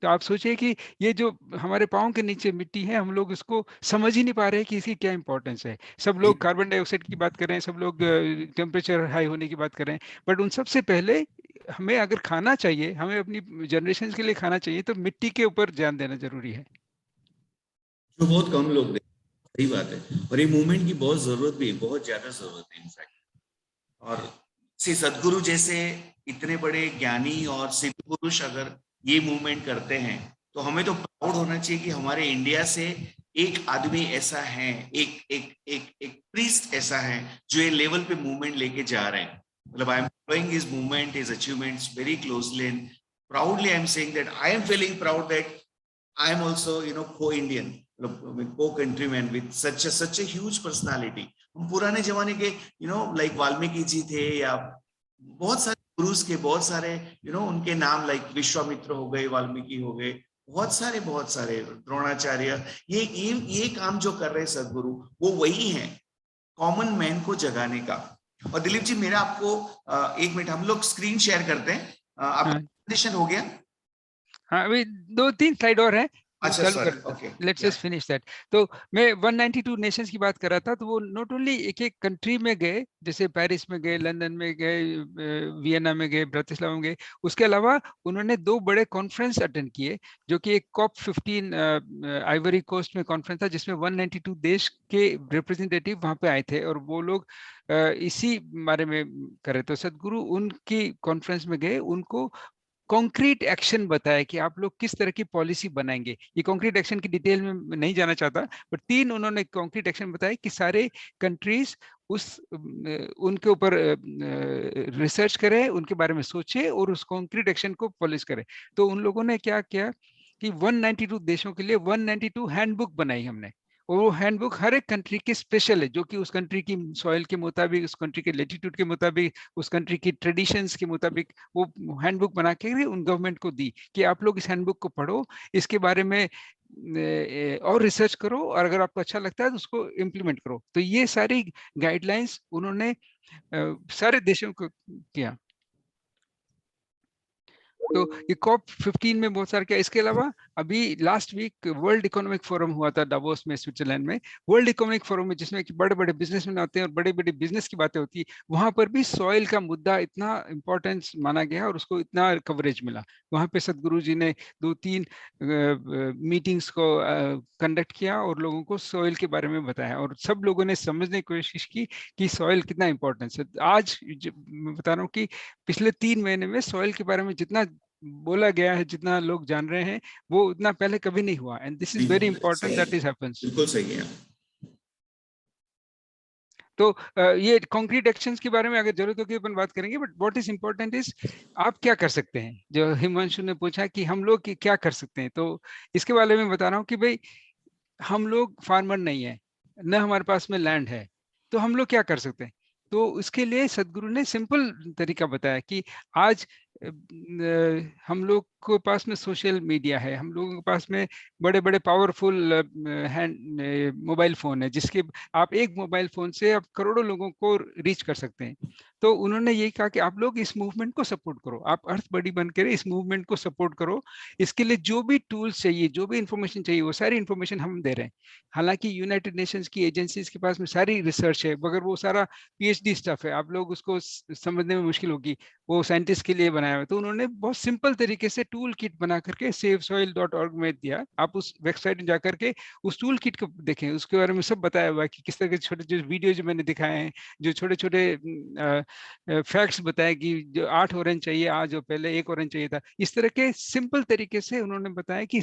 तो आप सोचिए कि ये जो हमारे पाँव के नीचे मिट्टी है हम लोग इसको समझ ही नहीं पा रहे कि इसकी क्या इंपॉर्टेंस है। सब लोग कार्बन डाइऑक्साइड की बात कर रहे हैं, सब लोग टेम्परेचर हाई होने की बात कर रहे हैं, बट उन सबसे पहले हमें अगर खाना चाहिए, हमें अपनी जनरेशन के लिए खाना चाहिए तो मिट्टी के ऊपर ध्यान देना जरूरी है, जो बहुत कम लोग देखते हैं। सही बात है और ये मूवमेंट की बहुत जरूरत भी है, बहुत ज्यादा जरूरत है इनफैक्ट। और श्री सदगुरु जैसे इतने बड़े ज्ञानी और सिद्ध पुरुष अगर ये मूवमेंट करते हैं तो हमें तो प्राउड होना चाहिए कि हमारे इंडिया से एक आदमी ऐसा है, एक प्रीस्ट ऐसा है जो ये लेवल पे मूवमेंट लेके जा रहे हैं। मतलब I am following his movement, his achievements very closely and proudly I am saying that I am feeling proud that I am also, co-Indian. को countryman with such a huge personality. हम पुराने जमाने के लाइक वाल्मीकि जी थे, या बहुत सारे गुरुज के बहुत सारे उनके नाम लाइक विश्वामित्र हो गए, वाल्मीकि हो गए, बहुत सारे द्रोणाचार्य। ये काम जो कर रहे सदगुरु वो वही है, कॉमन मैन को जगाने का। और दिलीप जी मेरा आपको 1 मिनट, हम लोग स्क्रीन शेयर करते हैं। आपका प्रेजेंटेशन हो गया? हाँ, अभी 2-3 स्लाइड और है, अच्छा, चालू sorry, कर, okay, let's yeah. Just finish that. तो मैं 192 नेशंस की बात कर रहा था, तो वो नॉट ओनली एक एक कंट्री में गए, जैसे पेरिस में गए, लंदन में गए, वियना में गए, ब्रातिस्लावा में गए, उसके अलावा उन्होंने 2 बड़े कॉन्फ्रेंस अटेंड किए, जो कि एक COP15 आइवरी कोस्ट में कॉन्फ्रेंस था, जिसमें 192 देश के रिप्रेजेंटेटिव वहां पे आए थे, और वो लोग इसी बारे में कर रहे थे। सदगुरु उनकी कॉन्फ्रेंस में गए, उनको कॉन्क्रीट एक्शन बताया कि आप लोग किस तरह की पॉलिसी बनाएंगे। ये कॉन्क्रीट एक्शन की डिटेल में नहीं जाना चाहता, बट 3 उन्होंने कॉन्क्रीट एक्शन बताए कि सारे कंट्रीज उनके ऊपर रिसर्च करें, उनके बारे में सोचे और उस कॉन्क्रीट एक्शन को पॉलिश करें। तो उन लोगों ने क्या किया कि 192 देशों के लिए 192 हैंडबुक बनाई हमने, और वो हैंडबुक हर एक कंट्री की स्पेशल है, जो कि उस कंट्री की सॉइल के मुताबिक, उस कंट्री के लेटीट्यूड के मुताबिक, उस कंट्री की ट्रेडिशंस के मुताबिक वो हैंडबुक बना के उन गवर्नमेंट को दी कि आप लोग इस हैंडबुक को पढ़ो, इसके बारे में और रिसर्च करो, और अगर आपको अच्छा लगता है तो उसको इम्प्लीमेंट करो। तो ये सारी गाइडलाइंस उन्होंने सारे देशों को किया। तो ये COP15 में बहुत सारा किया। इसके अलावा अभी last week World Economic Forum हुआ था डावोस में, स्विट्जरलैंड में। वर्ल्ड इकोनॉमिक फोरम में, जिसमें कि बड़े बड़े बिजनेसमैन आते हैं और बड़े बड़े बिजनेस की बातें होती है, वहां पर भी सॉइल का मुद्दा इतना इंपॉर्टेंस माना गया और उसको इतना कवरेज मिला। वहां पे सदगुरु जी ने 2-3 मीटिंग्स को कंडक्ट किया और लोगों को सॉइल के बारे में बताया, और सब लोगों ने समझने की कोशिश की कि सॉइल कितना इंपॉर्टेंस है। आज मैं बता रहा हूँ कि पिछले 3 महीने में सॉइल के बारे में जितना बोला गया है, जितना लोग जान रहे हैं, वो उतना पहले कभी नहीं हुआ, and this is very important that is happens. बिल्कुल सही है। तो ये कॉन्क्रीट एक्शंस के बारे में अगर जरूरत होगी अपन बात करेंगे, but what is important is आप क्या कर सकते हैं। जो हिमांशु ने पूछा कि हम लोग क्या कर सकते हैं, तो इसके बारे में बता रहा हूँ कि भाई हम लोग फार्मर नहीं है, न हमारे पास में लैंड है, तो हम लोग क्या कर सकते हैं। तो इसके लिए सदगुरु ने सिंपल तरीका बताया कि आज हम लोग के पास में सोशल मीडिया है, हम लोगों के पास में बड़े बड़े पावरफुल मोबाइल फोन है, जिसके आप एक मोबाइल फोन से आप करोड़ों लोगों को रीच कर सकते हैं। तो उन्होंने यही कहा कि आप लोग इस मूवमेंट को सपोर्ट करो, आप अर्थ बडी बनकर इस मूवमेंट को सपोर्ट करो। इसके लिए जो भी टूल्स चाहिए, जो भी इंफॉर्मेशन चाहिए, वो सारी इंफॉर्मेशन हम दे रहे हैं। हालांकि यूनाइटेड नेशंस की एजेंसीज के पास में सारी रिसर्च है, मगर वो सारा PhD स्टफ है, आप लोग उसको समझने में मुश्किल होगी, वो साइंटिस्ट के लिए बनाया हुआ। तो उन्होंने बहुत सिंपल तरीके से टूल किट बना करके savesoil.org में दिया। आप उस वेबसाइट में जाकर के उस टूल किट को देखें, उसके बारे में सब बताया हुआ है कि किस तरह के छोटे जो वीडियो जो मैंने दिखाए हैं, जो छोटे छोटे फैक्ट्स बताए कि जो 8 ऑरेंज चाहिए आज, जो पहले 1 ऑरेंज चाहिए था, इस तरह के सिंपल तरीके से उन्होंने बताया कि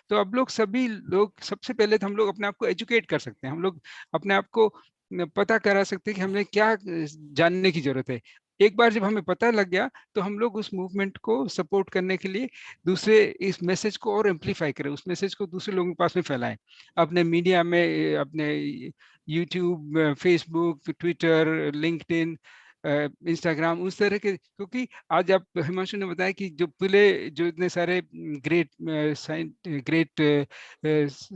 तो अब लोग सभी लोग, सबसे पहले तो हम लोग अपने आप को एजुकेट कर सकते हैं, हम लोग अपने आप को पता करा सकते हैं कि हमें क्या जानने की जरूरत है। एक बार जब हमें पता लग गया तो हम लोग उस मूवमेंट को सपोर्ट करने के लिए दूसरे इस मैसेज को और एम्पलीफाई करें, उस मैसेज को दूसरे लोगों के पास में फैलाएं, अपने मीडिया में, अपने YouTube, Facebook, Twitter, LinkedIn, Instagram, उस तरह के। क्योंकि आज आप, हिमांशु ने बताया कि जो पहले जो इतने सारे ग्रेट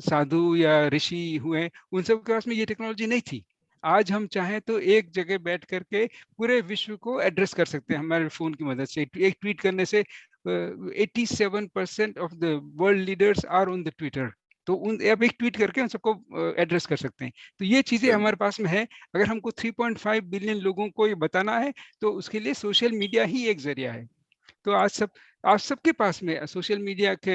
साधु या ऋषि हुए, उन सब के पास में ये टेक्नोलॉजी नहीं थी। आज हम चाहें तो एक जगह बैठ करके पूरे विश्व को एड्रेस कर सकते हैं हमारे फोन की मदद से। एक ट्वीट करने से 87% of the world leaders are on the Twitter. तो अब एक ट्वीट करके उन सबको एड्रेस कर सकते हैं। तो ये चीजें हमारे पास में है। अगर हमको 3.5 बिलियन लोगों को ये बताना है तो उसके लिए सोशल मीडिया ही एक जरिया है। तो आज सबके पास में सोशल मीडिया के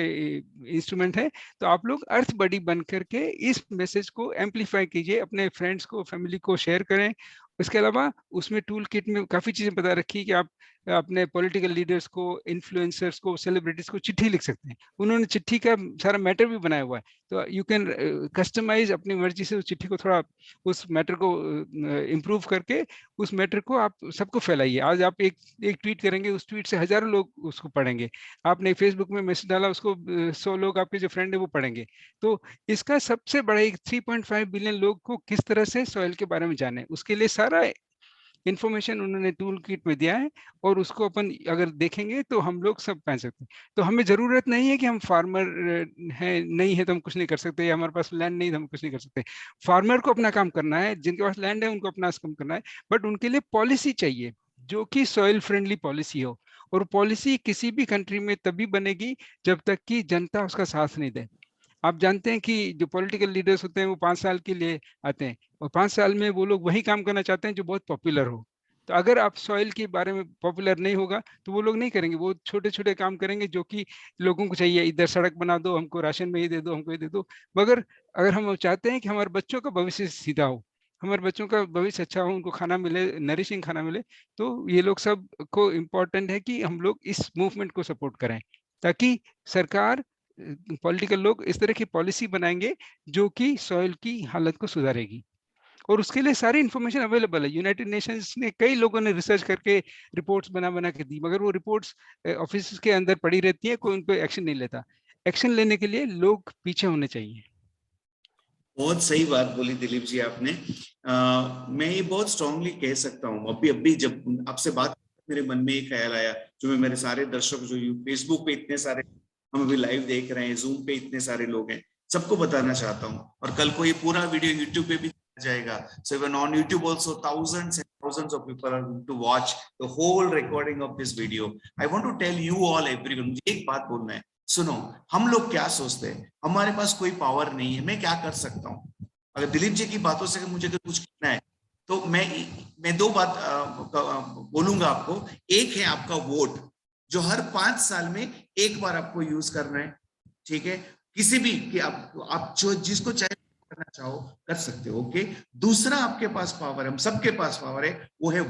इंस्ट्रूमेंट है। तो आप लोग अर्थ बडी बन करके इस मैसेज को एम्पलीफाई कीजिए, अपने फ्रेंड्स को, फैमिली को शेयर करें, इसके अलावा उसमें टूल किट में काफी चीजें बता रखी कि आप अपने पॉलिटिकल लीडर्स को, इन्फ्लुएंसर्स को, सेलिब्रिटीज को चिट्ठी लिख सकते हैं। उन्होंने चिट्ठी का सारा मैटर भी बनाया हुआ है, तो यू कैन कस्टमाइज अपनी मर्जी से उस चिट्ठी को थोड़ा, उस मैटर को इम्प्रूव करके उस मैटर को आप सबको फैलाइए। आज आप एक ट्वीट करेंगे, उस ट्वीट से हजारों लोग उसको पढ़ेंगे। आपने फेसबुक में मैसेज डाला, उसको 100 लोग आपके जो फ्रेंड है वो पढ़ेंगे। तो इसका सबसे बड़ा एक 3.5 बिलियन लोग को किस तरह से सॉइल के बारे में जाने, उसके लिए सारा इंफॉर्मेशन उन्होंने टूल किट में दिया है, और उसको अपन अगर देखेंगे तो हम लोग सब पहन सकते हैं। तो हमें जरूरत नहीं है कि हम फार्मर है नहीं है तो हम कुछ नहीं कर सकते, या हमारे पास लैंड नहीं तो हम कुछ नहीं कर सकते। फार्मर को अपना काम करना है, जिनके पास लैंड है उनको अपना काम करना है, बट उनके लिए पॉलिसी चाहिए जो कि सॉइल फ्रेंडली पॉलिसी हो। और पॉलिसी किसी भी कंट्री में तभी बनेगी जब तक कि जनता उसका साथ नहीं दे। आप जानते हैं कि जो पॉलिटिकल लीडर्स होते हैं वो 5 साल के लिए आते हैं, और 5 साल में वो लोग वही काम करना चाहते हैं जो बहुत पॉपुलर हो। तो अगर आप सॉइल के बारे में पॉपुलर नहीं होगा तो वो लोग नहीं करेंगे, वो छोटे छोटे काम करेंगे जो कि लोगों को चाहिए, इधर सड़क बना दो, हमको राशन में ही दे दो, हमको ये दे दो। मगर अगर हम चाहते हैं कि हमारे बच्चों का भविष्य सीधा हो, हमारे बच्चों का भविष्य अच्छा हो, उनको खाना मिले, नरिशिंग खाना मिले, तो ये लोग सब को इम्पोर्टेंट है कि हम लोग इस मूवमेंट को सपोर्ट करें, ताकि सरकार, पॉलिटिकल लोग इस तरह की पॉलिसी बनाएंगे जो कि सॉइल की हालत को सुधारेगी। और उसके लिए सारी इंफॉर्मेशन अवेलेबल है। यूनाइटेड नेशंस ने कई लोगों ने रिसर्च करके रिपोर्ट्स बना के दी, मगर वो रिपोर्ट्स ऑफिस के अंदर पड़ी रहती है, कोई उन पर एक्शन नहीं लेता। एक्शन लेने के लिए लोग पीछे होने चाहिए। बहुत सही बात बोली दिलीप जी आपने। मैं ये बहुत स्ट्रांगली कह सकता हूँ, अभी जब आपसे बात मेरे मन में ये ख्याल आया, जो मैं मेरे सारे दर्शक जो फेसबुक पे इतने सारे हम अभी लाइव देख रहे हैं, जूम पे इतने सारे लोग हैं, सबको बताना चाहता हूँ। और कल को ये पूरा वीडियो यूट्यूब पे भी जाएगा, so even on YouTube also thousands and thousands of people are going to watch the whole recording of this video. I want to tell you all, everyone, मुझे एक बात बोलना है। सुनो, हम लोग क्या सोचते हैं, हमारे पास कोई पावर नहीं है, मैं क्या कर सकता हूँ। अगर दिलीप जी की बातों से मुझे अगर कुछ कहना है तो मैं 2 बात बोलूंगा आपको। एक है आपका वोट, जो हर 5 साल में एक बार आपको यूज करना है, ठीक है, किसी भी कि आप जो जिसको चाहे करना चाहो कर सकते हो, ओके। दूसरा आपके पास पावर है, हम सबके पास पावर है, वो है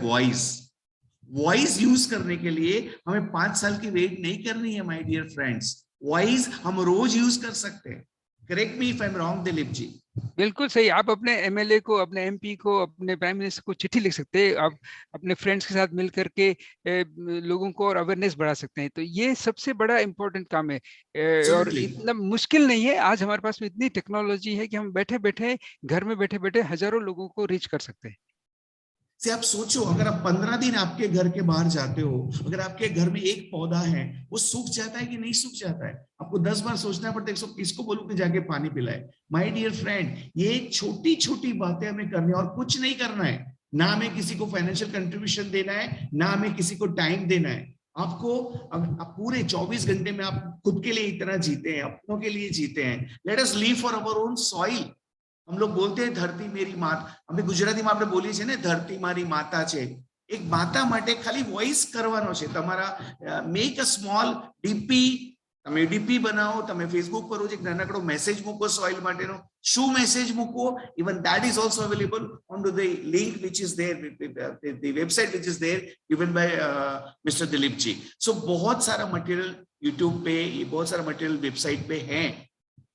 वॉइस यूज करने के लिए हमें 5 साल की वेट नहीं करनी है माय डियर फ्रेंड्स। वॉइस हम रोज यूज कर सकते हैं। Correct me if I am wrong Dilip ji. बिल्कुल सही। आप अपने एमएलए को, अपने एमपी को, अपने प्राइम मिनिस्टर को चिट्ठी लिख सकते हैं। आप अपने फ्रेंड्स के साथ मिल करके लोगों को और अवेयरनेस बढ़ा सकते हैं। तो ये सबसे बड़ा इम्पोर्टेंट काम है, और इतना मुश्किल नहीं है। आज हमारे पास में इतनी टेक्नोलॉजी है कि हम बैठे बैठे, घर में बैठे बैठे हजारों लोगों को रीच कर सकते हैं। से आप सोचो, अगर आप 15 दिन आपके घर के बाहर जाते हो, अगर आपके घर में एक पौधा है, वो सूख जाता है कि नहीं सूख जाता है, आपको 10 बार सोचना पड़ता है किसको बोलूं कि जाके पानी पिलाए। माय डियर फ्रेंड, ये छोटी छोटी बातें हमें करनी है और कुछ नहीं करना है। ना हमें किसी को फाइनेंशियल कंट्रीब्यूशन देना है, ना हमें किसी को टाइम देना है। आपको आप पूरे 24 घंटे में आप खुद के लिए इतना जीते हैं, अपनों के लिए जीते हैं। Let us live for our own soil. हम लोग बोलते हैं धरती मेरी माता, અમે ગુજરાતીમાં આપણે બોલીએ છીએ ને, ધરતી મારી માતા છે। એક માતા માટે ખાલી વોઇસ કરવાનો છે તમારા। મેક અ સ્મોલ ડીપી, તમે ડીપી બનાવો, તમે ફેસબુક પર એક નાનકડો મેસેજ મૂકો સોઇલ માટેનો। શું મેસેજ મૂકો, even that is also available on to the link which is there, the website which is there given by mister Dilip ji. सो बहुत सारा मटेरियल यूट्यूब पे, बहुत सारा मटेरियल वेबसाइट पे है,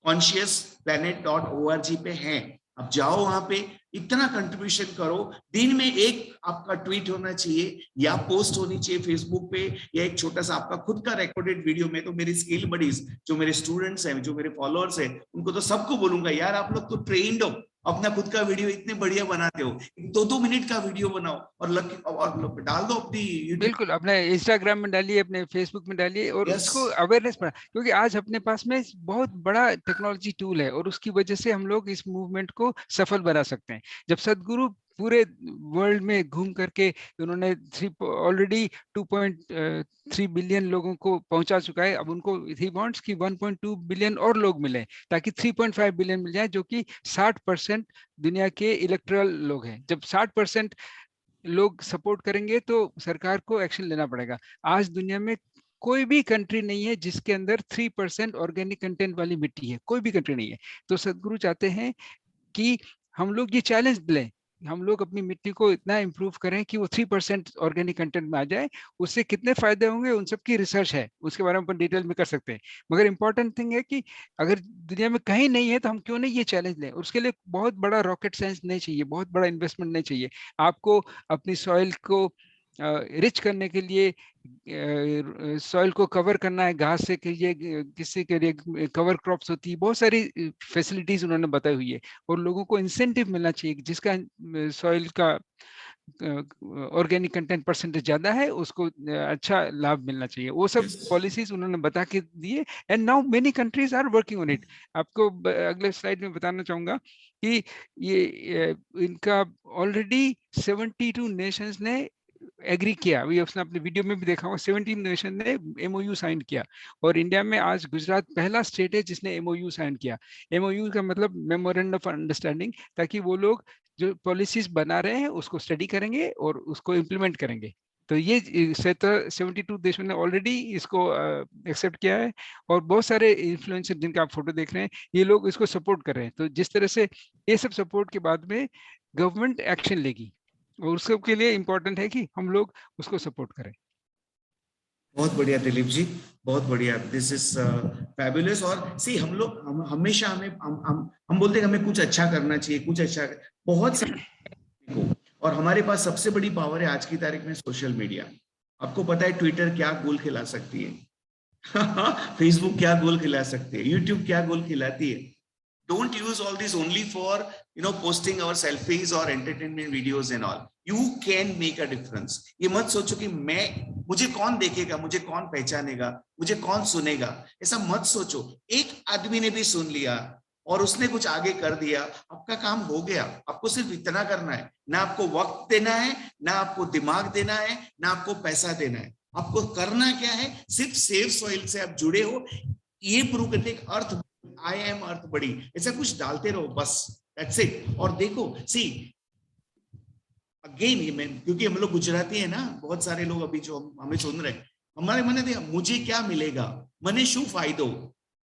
consciousplanet.org पे है। अब जाओ वहां पे, इतना कंट्रीब्यूशन करो। दिन में एक आपका ट्वीट होना चाहिए या पोस्ट होनी चाहिए फेसबुक पे, या एक छोटा सा आपका खुद का रिकॉर्डेड वीडियो में। तो मेरी स्किल बडीज, जो मेरे स्टूडेंट्स हैं, जो मेरे फॉलोअर्स हैं, उनको तो सबको बोलूंगा, यार आप लोग तो ट्रेंड हो, अपना खुद का वीडियो इतने बढ़िया बनाते हो, 2-2 मिनट का वीडियो बनाओ और डाल दो अपनी YouTube। बिल्कुल, अपने इंस्टाग्राम में डालिए, अपने फेसबुक में डालिए, और Yes. उसको अवेयरनेस बढ़ा, क्योंकि आज अपने पास में बहुत बड़ा टेक्नोलॉजी टूल है, और उसकी वजह से हम लोग इस मूवमेंट को सफल बना सकते हैं। जब सदगुरु पूरे वर्ल्ड में घूम करके उन्होंने ऑलरेडी 2.3 बिलियन लोगों को पहुंचा चुका है। अब उनको ही वांट्स कि 1.2 बिलियन और लोग मिले, ताकि 3.5 बिलियन मिल जाए, जो कि 60% दुनिया के इलेक्टोरल लोग हैं। जब 60% लोग सपोर्ट करेंगे तो सरकार को एक्शन लेना पड़ेगा। आज दुनिया में कोई भी कंट्री नहीं है जिसके अंदर 3% ऑर्गेनिक कंटेंट वाली मिट्टी है, कोई भी कंट्री नहीं है। तो सदगुरु चाहते हैं कि हम लोग ये चैलेंज लें, हम लोग अपनी मिट्टी को इतना इम्प्रूव करें कि वो 3% ऑर्गेनिक कंटेंट में आ जाए। उससे कितने फायदे होंगे उन सब की रिसर्च है, उसके बारे में अपन डिटेल में कर सकते हैं। मगर इम्पोर्टेंट थिंग है कि अगर दुनिया में कहीं नहीं है तो हम क्यों नहीं ये चैलेंज लें। उसके लिए बहुत बड़ा रॉकेट साइंस नहीं चाहिए, बहुत बड़ा इन्वेस्टमेंट नहीं चाहिए। आपको अपनी सॉइल को रिच करने के लिए सॉइल को कवर करना है घास से, किसी के लिए कवर क्रॉप्स होती है, बहुत सारी फैसिलिटीज उन्होंने बताई हुई है। और लोगों को इंसेंटिव मिलना चाहिए, जिसका सॉइल का ऑर्गेनिक कंटेंट परसेंटेज ज्यादा है उसको अच्छा लाभ मिलना चाहिए। वो सब पॉलिसीज उन्होंने बता के दिए, and now many countries are working on it. आपको अगले स्लाइड में बताना चाहूंगा कि ये इनका ऑलरेडी 72 नेशंस ने एग्री किया। अभी उसने अपने वीडियो में भी देखा होगा, 17 नेशन ने एमओयू साइन किया। और इंडिया में आज गुजरात पहला स्टेट है जिसने एमओयू साइन किया। एमओयू का मतलब मेमोरेंडम ऑफ अंडरस्टैंडिंग, ताकि वो लोग जो पॉलिसीज बना रहे हैं उसको स्टडी करेंगे और उसको इम्प्लीमेंट करेंगे। तो ये 72 देशों ने ऑलरेडी इसको एक्सेप्ट किया है। और बहुत सारे इन्फ्लुएंसर जिनका आप फोटो देख रहे हैं, ये लोग इसको सपोर्ट कर रहे हैं। तो जिस तरह से ये सब सपोर्ट के बाद में गवर्नमेंट एक्शन लेगी, और उसके लिए इम्पोर्टेंट है कि हम लोग उसको सपोर्ट करें। बहुत बढ़िया दिलीप जी, बहुत बढ़िया। This is fabulous. और सी हम लोग हमेशा हम बोलते हैं हमें कुछ अच्छा करना चाहिए, कुछ अच्छा बहुत सारे। और हमारे पास सबसे बड़ी पावर है आज की तारीख में सोशल मीडिया। आपको पता है ट्विटर क्या गोल खिला सकती है फेसबुक क्या गोल खिला सकती है, यूट्यूब क्या गोल खिलाती है। Don't use all this only for posting our selfies or entertainment videos and all. You can make a difference. ये मत सोचो कि मुझे कौन देखेगा, मुझे कौन पहचानेगा, मुझे कौन सुनेगा, ऐसा मत सोचो। एक आदमी ने भी सुन लिया और उसने कुछ आगे कर दिया, आपका काम हो गया। आपको सिर्फ इतना करना है, ना आपको वक्त देना है, ना आपको दिमाग देना है, ना आपको पैसा देना है। आपको करना क्या है, सिर्फ सेव सॉइल से आप जुड़े हो, ये प्रूव करते एक अर्थ आई एम अर्थ बड़ी, ऐसा कुछ डालते रहो बस, दैट्स इट। और देखो सी अगेन, ये क्योंकि हम लोग गुजराती है ना, बहुत सारे लोग अभी जो हमें सुन रहे हैं, हमारे मन में मुझे क्या मिलेगा, मने शू फायदो।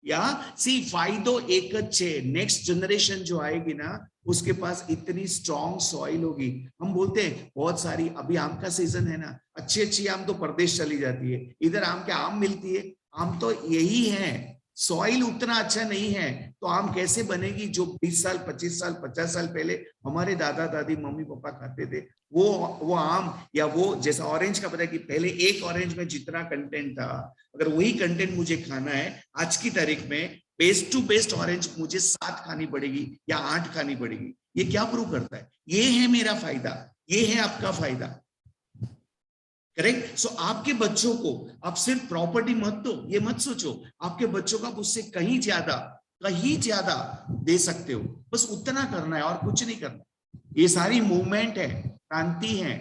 या सी फायदो एक अच्छे नेक्स्ट जनरेशन जो आएगी ना, उसके पास इतनी स्ट्रॉन्ग सॉइल होगी। हम बोलते हैं बहुत सारी, अभी आम का सीजन है ना, अच्छी अच्छी आम तो प्रदेश चली जाती है, इधर आम क्या आम मिलती है, आम तो यही है। सॉइल उतना अच्छा नहीं है तो आम कैसे बनेगी। जो 20 साल 25 साल 50 साल पहले हमारे दादा दादी मम्मी पापा खाते थे, वो आम, या वो जैसा ऑरेंज का पता है कि पहले एक ऑरेंज में जितना कंटेंट था, अगर वही कंटेंट मुझे खाना है आज की तारीख में, बेस्ट टू बेस्ट ऑरेंज मुझे 7 खानी पड़ेगी या 8 खानी पड़ेगी। ये क्या प्रूव करता है, ये है मेरा फायदा, ये है आपका फायदा, करेक्ट। सो आपके बच्चों को आप सिर्फ प्रॉपर्टी मत दो, ये मत सोचो, आपके बच्चों को आप उससे कहीं ज्यादा दे सकते हो, बस उतना करना है और कुछ नहीं करना। ये सारी मूवमेंट है, क्रांति है।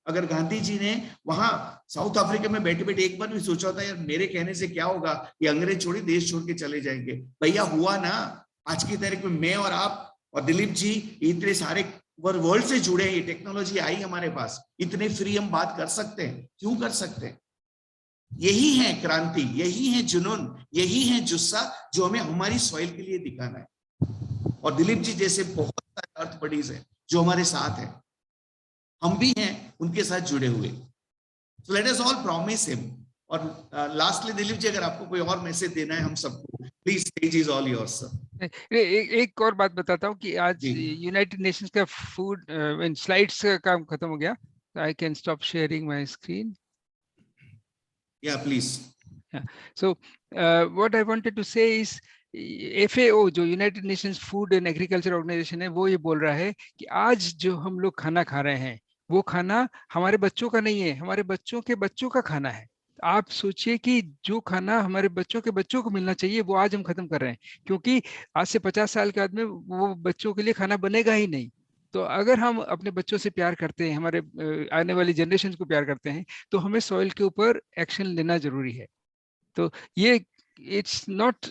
अगर गांधी जी ने वहां साउथ अफ्रीका में बैठे बैठे एक बार भी सोचा था यार मेरे कहने से क्या होगा, ये अंग्रेज छोड़ी देश छोड़ के चले जाएंगे, भैया हुआ ना। आज की तारीख में मैं और आप और दिलीप जी इतने सारे वर्ल्ड से जुड़े हैं, टेक्नोलॉजी आई हमारे पास, इतने फ्री हम बात कर सकते हैं, क्यों कर सकते हैं। यही है क्रांति, यही है जुनून, यही है जुस्सा जो हमें हमारी सॉइल के लिए दिखाना है। और दिलीप जी जैसे बहुत सारे अर्थ बडीज हैं जो हमारे साथ हैं, हम भी हैं उनके साथ जुड़े हुए। So let us all promise him. और लास्टली दिलीप जी, अगर आपको कोई और मैसेज देना है हम सबको, please stage is all yours sir. एक और बात बताता हूँ कि आज यूनाइटेड नेशंस का फूड स्लाइड्स का काम खत्म हो गया। I can stop sharing my screen. या please. So what I wanted to say is FAO जो United Nations Food and Agriculture Organization है, वो ये बोल रहा है कि आज जो हम लोग खाना खा रहे हैं वो खाना हमारे बच्चों का नहीं है, हमारे बच्चों के बच्चों का खाना है। आप सोचिए कि जो खाना हमारे बच्चों के बच्चों को मिलना चाहिए वो आज हम खत्म कर रहे हैं, क्योंकि आज से 50 साल के बाद में वो बच्चों के लिए खाना बनेगा ही नहीं। तो अगर हम अपने बच्चों से प्यार करते हैं, हमारे आने वाली जनरेशन को प्यार करते हैं, तो हमें सॉइल के ऊपर एक्शन लेना जरूरी है। तो ये it's not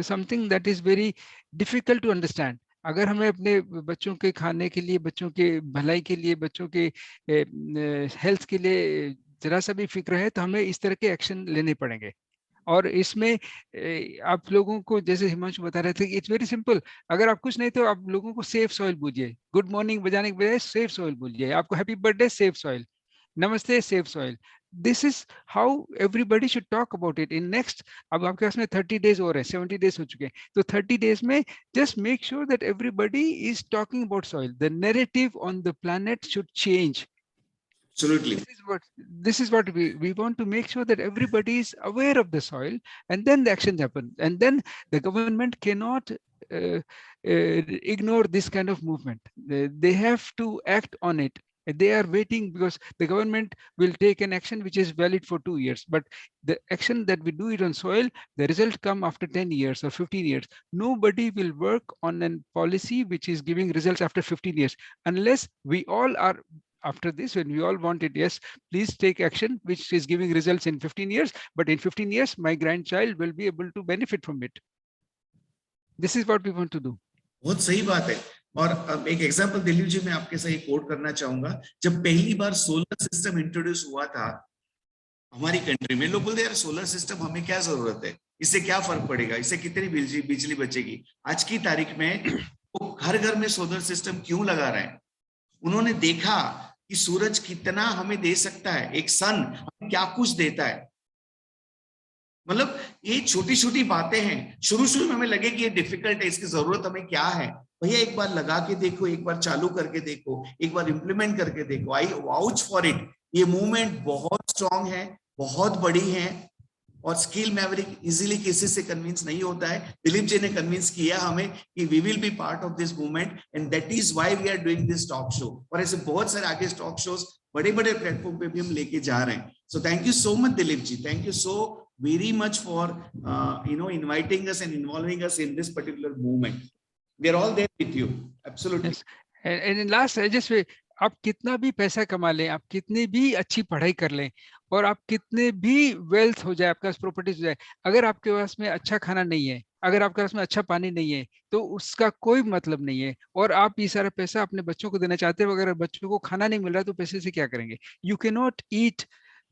something that is very difficult to understand. अगर हमें अपने बच्चों के खाने के लिए, बच्चों के भलाई के लिए, बच्चों के हेल्थ के लिए जरा सा भी फिक्र है, तो हमें इस तरह के एक्शन लेने पड़ेंगे। और इसमें आप लोगों को, जैसे हिमांशु बता रहे थे, इट्स वेरी सिंपल। अगर आप कुछ नहीं तो आप लोगों को सेफ सॉइल बोलिए, गुड मॉर्निंग बजाने के बजाय सेफ सॉइल बोलिए, आपको हैप्पी बर्थडे सेफ सॉइल, नमस्ते safe soil. This is how everybody should talk about it in next. अब आपके पास में 30 डेज और है, 70 डेज हो चुके हैं, तो 30 डेज में just make sure that everybody is talking about soil. The narrative on the planet should change. Absolutely. This is what we want to make sure that everybody is aware of the soil, and then the actions happen, and then the government cannot ignore this kind of movement. They have to act on it. They are waiting because the government will take an action which is valid for 2 years, but the action that we do it on soil, the result come after 10 years or 15 years. Nobody will work on a policy which is giving results after 15 years unless we all are. After this, when we all want it, yes, please take action which is giving results in 15 years, but in 15 years my grandchild will be able to benefit from it. This is what we want to do. बहुत सही बात है। और एक example Dilip ji मैं आपके साथ coat करना चाहूंगा। जब पहली बार सोलर सिस्टम इंट्रोड्यूस हुआ था हमारी कंट्री में, लोग बोलते यार सोलर सिस्टम हमें क्या जरूरत है, इससे क्या फर्क पड़ेगा, इससे कितनी बिजली बचेगी। आज की तारीख में वो घर घर में सोलर सिस्टम क्यों लगा रहे हैं? उन्होंने देखा कि सूरज कितना हमें दे सकता है, एक सन हमें क्या कुछ देता है। मतलब ये छोटी छोटी बातें हैं। शुरू में हमें लगे कि ये डिफिकल्ट है, इसकी जरूरत हमें क्या है। भैया एक बार लगा के देखो, एक बार चालू करके देखो, एक बार इंप्लीमेंट करके देखो। आई वाउच फॉर इट। ये मूवमेंट बहुत स्ट्रांग है, बहुत बड़ी है, और स्किल मैवरिक इजीली किसी से कन्विंस नहीं होता है। दिलीप जी ने कन्विंस किया हमें कि we will be part of this movement, and that is why we are doing this talk show. और ऐसे बहुत सारे आगे टॉक शोज बड़े बड़े प्लेटफॉर्म पे भी हम लेके जा रहे हैं। So thank you so much Dilip ji, thank you so very much for inviting us and involving us in this particular movement. We are all there with you. Absolutely. Yes. And in last, I just say, आप कितना भी पैसा कमा लें, आप कितनी भी अच्छी पढ़ाई कर लें, और आप कितने भी वेल्थ हो जाए, आपके पास प्रॉपर्टीज हो जाए, अगर आपके पास में अच्छा खाना नहीं है, अगर आपके पास में अच्छा पानी नहीं है, तो उसका कोई मतलब नहीं है। और आप ये सारा पैसा अपने बच्चों को देना चाहते हो, अगर बच्चों को खाना नहीं मिल रहा तो पैसे से क्या करेंगे? You cannot eat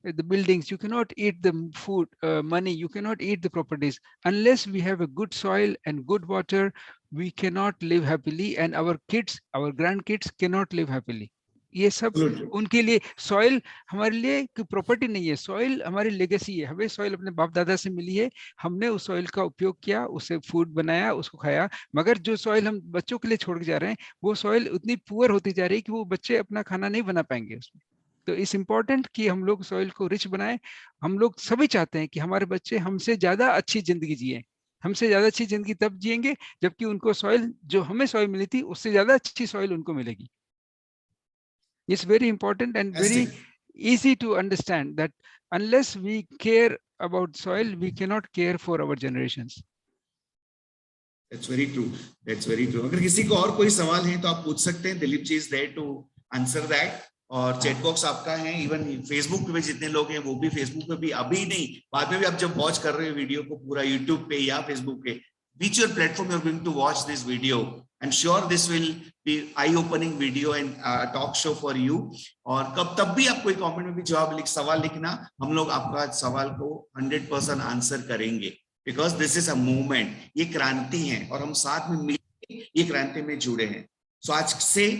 the buildings, you cannot eat the food, money, you cannot eat the properties unless we have a good soil and good water. We cannot live happily, and our kids, our grandkids cannot live happily. ये सब उनके लिए soil हमारे लिए property नहीं है, soil हमारी legacy है। हमें सॉइल अपने बाप दादा से मिली है, हमने उस सॉइल का उपयोग किया, उससे फूड बनाया, उसको खाया। मगर जो सॉइल हम बच्चों के लिए छोड़ के जा रहे हैं, वो सॉइल उतनी पुअर होती जा रही है कि वो बच्चे अपना खाना नहीं बना पाएंगे उसमें। तो इट्स इम्पोर्टेंट कि हम लोग सॉइल को रिच बनाएं। हम लोग सभी चाहते हैं कि हमारे बच्चे हमसे ज्यादा अच्छी जिंदगी जिए। हमसे ज्यादा अच्छी जिंदगी तब जिएंगे जबकि उनको सॉइल, जो हमें सॉइल मिली थी, उससे ज्यादा अच्छी सॉइल उनको मिलेगी। It's very important and very easy to understand that unless we care about soil, we cannot care for our generations. That's very true. That's very true. अगर किसी को और कोई सवाल है तो आप पूछ सकते हैं। Dilip ji is there to answer that. और चैट बॉक्स आपका है। इवन फेसबुक पे जितने लोग हैं वो भी फेसबुक पे भी, अभी नहीं बाद में भी, आप जब वॉच कर रहे हो वीडियो को पूरा यूट्यूब पे या फेसबुक पे, which your platform you're going to watch this video, and sure this will be eye-opening video and talk show for you. और तब भी आप कोई कमेंट में भी सवाल लिखना, हम लोग आपका सवाल को 100% आंसर करेंगे, because this is a movement. ये क्रांति है और हम साथ में मिलकर ये क्रांति में जुड़े हैं। So आज से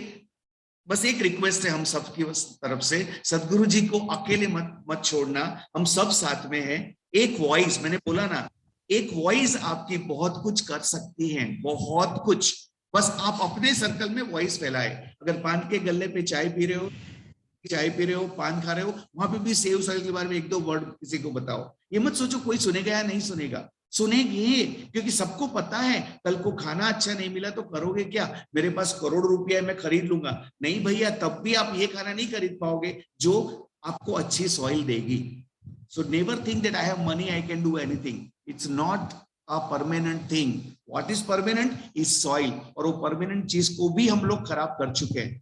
बस एक रिक्वेस्ट है हम सबकी तरफ से, सदगुरु जी को अकेले मत छोड़ना, हम सब साथ में हैं। एक वॉइस, मैंने बोला ना, एक वॉइस आपकी बहुत कुछ कर सकती है, बहुत कुछ। बस आप अपने सर्कल में वॉइस फैलाए। अगर पान के गल्ले पे चाय पी रहे हो, पान खा रहे हो, वहां पे भी सेव सॉइल के बारे में 1-2 वर्ड किसी को बताओ। ये मत सोचो कोई सुनेगा या नहीं सुनेगा, सुनेंगे, क्योंकि सबको पता है कल को खाना अच्छा नहीं मिला तो करोगे क्या? मेरे पास करोड़ रुपया है, मैं खरीद लूंगा। नहीं भैया, तब भी आप ये खाना नहीं खरीद पाओगे जो आपको अच्छी सॉइल देगी। So never think that I have money, I can do anything. It's not a permanent thing. What is permanent is soil. और वो permanent चीज को भी हम लोग खराब कर चुके हैं।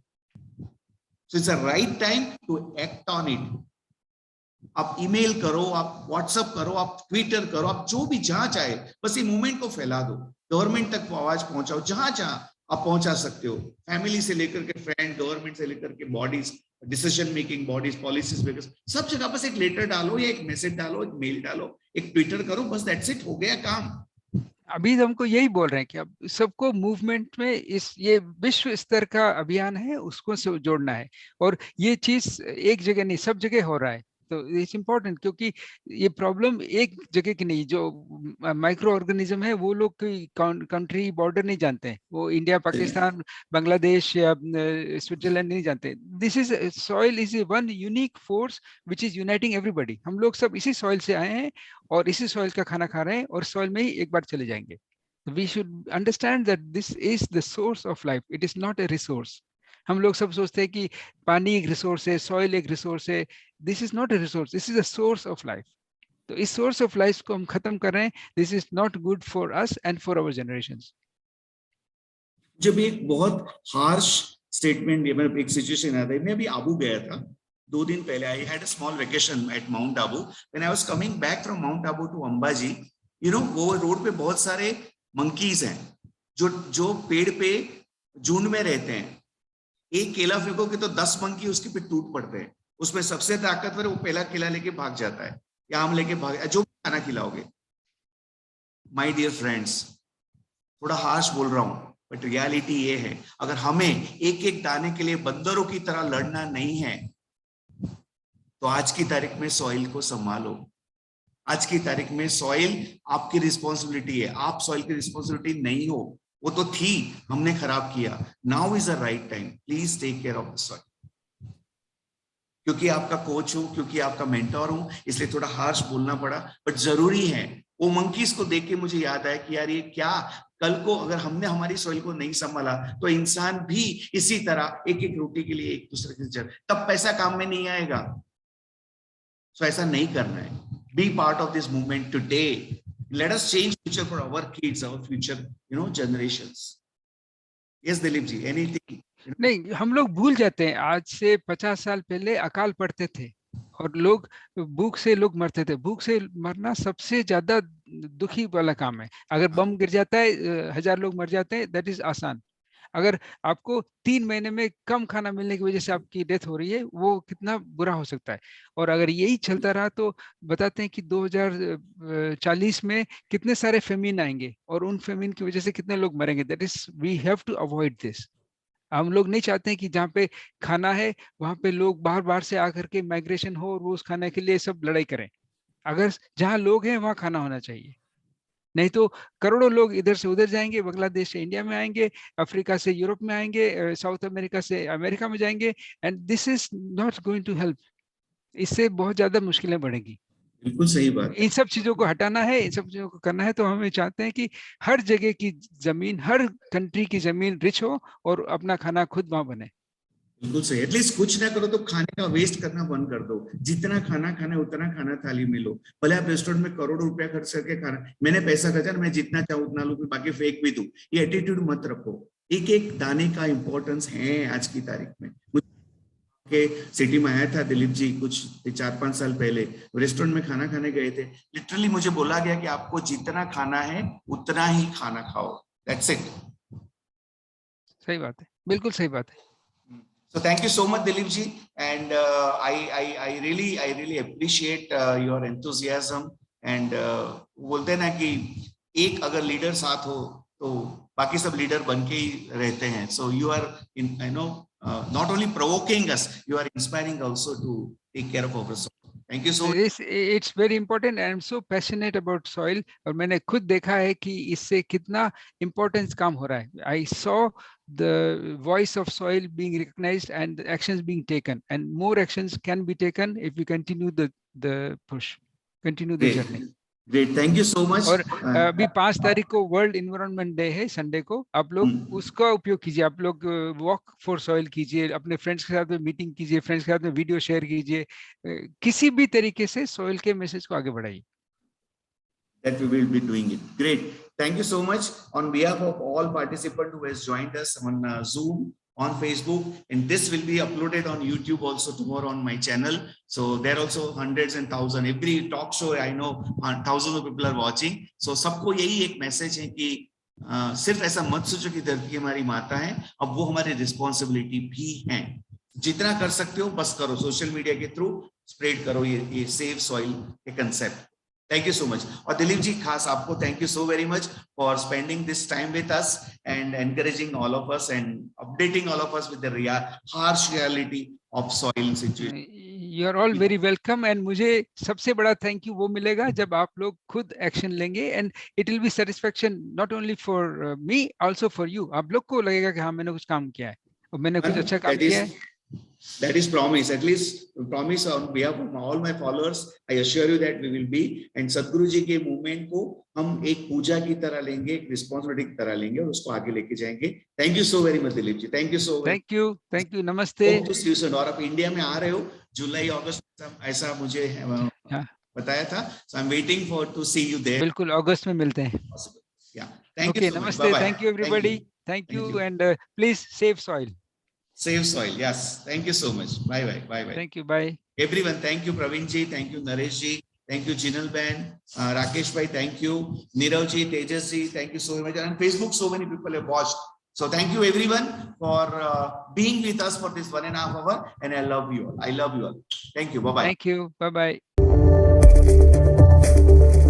So it's a right time to act on it. आप ईमेल करो, आप व्हाट्सएप करो, आप ट्विटर करो, आप जो भी जहां चाहे, बस ये मूवमेंट को फैला दो, गवर्नमेंट तक आवाज पहुंचाओ, जहां आप पहुंचा सकते हो, फैमिली से लेकर के फ्रेंड, गवर्नमेंट से लेकर के bodies, decision making bodies, policies makers, सब जगह बस एक लेटर डालो या एक मैसेज डालो, एक मेल डालो, एक ट्विटर करो, बस दैट्स इट, हो गया काम। अभी हमको यही बोल रहे हैं कि अब सबको मूवमेंट में ये विश्व स्तर का अभियान है, उसको से जोड़ना है, और ये चीज एक जगह नहीं, सब जगह हो रहा है। तो इट्स इम्पोर्टेंट, क्योंकि ये प्रॉब्लम एक जगह की नहीं, जो माइक्रो ऑर्गेनिज्म है वो लोग कंट्री बॉर्डर नहीं जानते हैं, वो इंडिया, पाकिस्तान, बांग्लादेश या स्विट्जरलैंड नहीं जानते। This is soil is one unique force which is uniting everybody. हम लोग सब इसी सॉइल से आए हैं और इसी सॉइल का खाना खा रहे हैं, और सॉइल में ही एक बार चले जाएंगे। We should understand that this is the source of life, it is not a resource. हम लोग सब सोचते हैं कि पानी एक रिसोर्स है, सॉइल एक रिसोर्स है। This is not a resource, this is a source of life. तो इस सोर्स ऑफ लाइफ को हम खत्म कर रहे हैं। This is not good for us and for our generations. जब एक बहुत हार्श स्टेटमेंट, मैं एक सिचुएशन आता है, मैं अभी आबू गया था 2 दिन पहले। I had a small vacation at Mount Abu. When I was coming back from Mount Abu to Ambaji, वो रोड पे बहुत सारे मंकीज हैं जो पेड़ पे झुंड में रहते हैं। एक केला फेंकोगे तो 10 मंकी उसके पे टूट पड़ते हैं। उसमें सबसे ताकतवर वो पहला केला लेके भाग जाता है, या आम लेके भाग, जो खाना खिलाओगे। माय डियर फ्रेंड्स, थोड़ा हार्श बोल रहा हूं, बट रियलिटी ये है, अगर हमें एक एक दाने के लिए बंदरों की तरह लड़ना नहीं है, तो आज की तारीख में सॉइल को संभालो। आज की तारीख में सॉइल आपकी रिस्पॉन्सिबिलिटी है, आप सॉइल की रिस्पॉन्सिबिलिटी नहीं हो। वो तो थी, हमने खराब किया। Now is the right time, please take care of the soil. क्योंकि आपका कोच हूं, क्योंकि आपका मेंटोर हूं, इसलिए थोड़ा हार्श बोलना पड़ा, बट जरूरी है। वो मंकीज को देख के मुझे याद आया कि यार ये क्या, कल को अगर हमने हमारी सॉइल को नहीं संभाला तो इंसान भी इसी तरह एक एक रोटी के लिए एक दूसरे के जड़, तब पैसा काम में नहीं आएगा। सो ऐसा नहीं करना है। Be part of this movement today. Let us change future for our kids, our future generations. Yes Dilip ji, anything? नहीं, हम लोग भूल जाते हैं, आज से 50 साल पहले अकाल पड़ते थे और लोग भूख से मरते थे। भूख से मरना सबसे ज्यादा दुखी वाला काम है। अगर बम गिर जाता है, 1000 लोग मर जाते हैं, दैट इज आसान। अगर आपको 3 महीने में कम खाना मिलने की वजह से आपकी डेथ हो रही है, वो कितना बुरा हो सकता है। और अगर यही चलता रहा तो बताते हैं कि 2040 में कितने सारे फेमिन आएंगे, और उन फेमिन की वजह से कितने लोग मरेंगे। That is, we have to avoid this. हम लोग नहीं चाहते हैं कि जहाँ पे खाना है वहां पे लोग बाहर बाहर से आकर के माइग्रेशन हो और वो उस खाने के लिए सब लड़ाई करें। अगर जहाँ लोग हैं वहाँ खाना होना चाहिए, नहीं तो करोड़ों लोग इधर से उधर जाएंगे, बांग्लादेश से इंडिया में आएंगे, अफ्रीका से यूरोप में आएंगे, साउथ अमेरिका से अमेरिका में जाएंगे, and this is not going to help. इससे बहुत ज्यादा मुश्किलें बढ़ेंगी। बिल्कुल सही बात। इन सब चीजों को हटाना है, इन सब चीजों को करना है, तो हम चाहते हैं कि हर जगह की जमीन, हर कंट्री की जमीन रिच हो और अपना खाना खुद वहां बने। बिल्कुल सही। एटलीस्ट कुछ ना करो तो खाने का वेस्ट करना बंद कर दो। जितना खाना खाना है उतना खाना थाली में लो। भले आप रेस्टोरेंट में करोड़ों रुपया खर्च करके खाना, मैंने पैसा खर्चा, मैं जितना चाहूँ उतना लूं, बाकी फेंक भी दूं, ये एटीट्यूड मत रखो। एक एक दाने का इंपॉर्टेंस है आज की तारीख में। के सिटी में आया था दिलीप जी कुछ 4-5 साल पहले, रेस्टोरेंट में खाना खाने गए थे। लिटरली मुझे बोला गया कि आपको जितना खाना है उतना ही खाना खाओ, दैट्स इट। सही बात है, बिल्कुल सही बात है। So thank you so much Dilip ji, and I really appreciate your enthusiasm, and बोलते हैं ना कि एक अगर लीडर साथ हो तो बाकी सब लीडर बन के ही रहते हैं। So you are not only provoking us, you are inspiring also to take care of our soil. Thank you so much. It's very important. I am so passionate about soil, और मैंने खुद देखा है कि इससे कितना importance काम हो रहा है। I saw the voice of soil being recognized and actions being taken, and more actions can be taken if we continue the push, continue the journey. Great, thank you so much. और अभी 5 तारीख को world environment day है, Sunday को। आप लोग उसका उपयोग कीजिए, आप लोग वॉक फॉर सॉइल कीजिए, अपने फ्रेंड्स के साथ में मीटिंग कीजिए, फ्रेंड्स के साथ में वीडियो शेयर कीजिए, किसी भी तरीके से सॉइल के मैसेज को आगे बढ़ाइए। That we will be doing it. Great. Thank you so much on behalf of all participants who has joined us on Zoom, on Facebook, and this will be uploaded on YouTube also tomorrow on my channel. So there also hundreds and thousands, every talk show I know thousands of people are watching. So सबको यही एक message है कि सिर्फ ऐसा मत सोचो कि धरती हमारी माता है, अब वो हमारी रिस्पॉन्सिबिलिटी भी है। जितना कर सकते हो बस करो, सोशल मीडिया के थ्रू स्प्रेड करो ये सेव सॉइल के concept. Thank you so much. और दिलीप जी, खास आपको thank you so very much for spending this time with us and encouraging all of us and updating all of us with the harsh reality of soil situation. You are all very welcome. And मुझे सबसे बड़ा thank you वो मिलेगा जब आप लोग खुद action लेंगे, and it will be satisfaction not only for me, also for you. आप लोग को लगेगा कि हाँ मैंने कुछ काम किया है और मैंने कुछ अच्छा काम किया है। That is promise, at least promise on behalf of all my followers. I assure you that we will be, and सदगुरु जी के मूवमेंट को हम एक पूजा की तरह लेंगे, एक रिस्पॉन्सिबिलिटी की तरह लेंगे और उसको आगे लेके जाएंगे। Thank you so very much Dilip ji, thank you so much. Thank you, नमस्ते। Hope to see you soon। और आप इंडिया में आ रहे हो जुलाई अगस्त ऐसा मुझे बताया था, so I'm waiting for to see you there। बिल्कुल, अगस्त में मिलते हैं। Yeah, thank you so much। नमस्ते, thank you everybody, thank you, and please save soil. Save soil, yes. Thank you so much. Bye bye. Bye bye. Thank you. Bye. Everyone, thank you Praveen ji, thank you Naresh ji, thank you Jinal Ben, Rakesh bhai, thank you Nirav ji, Tejas ji, thank you so much. And on Facebook, so many people have watched. So thank you everyone for being with us for this 1.5 hour, and I love you all. I love you all. Thank you. Bye bye. Thank you. Bye bye.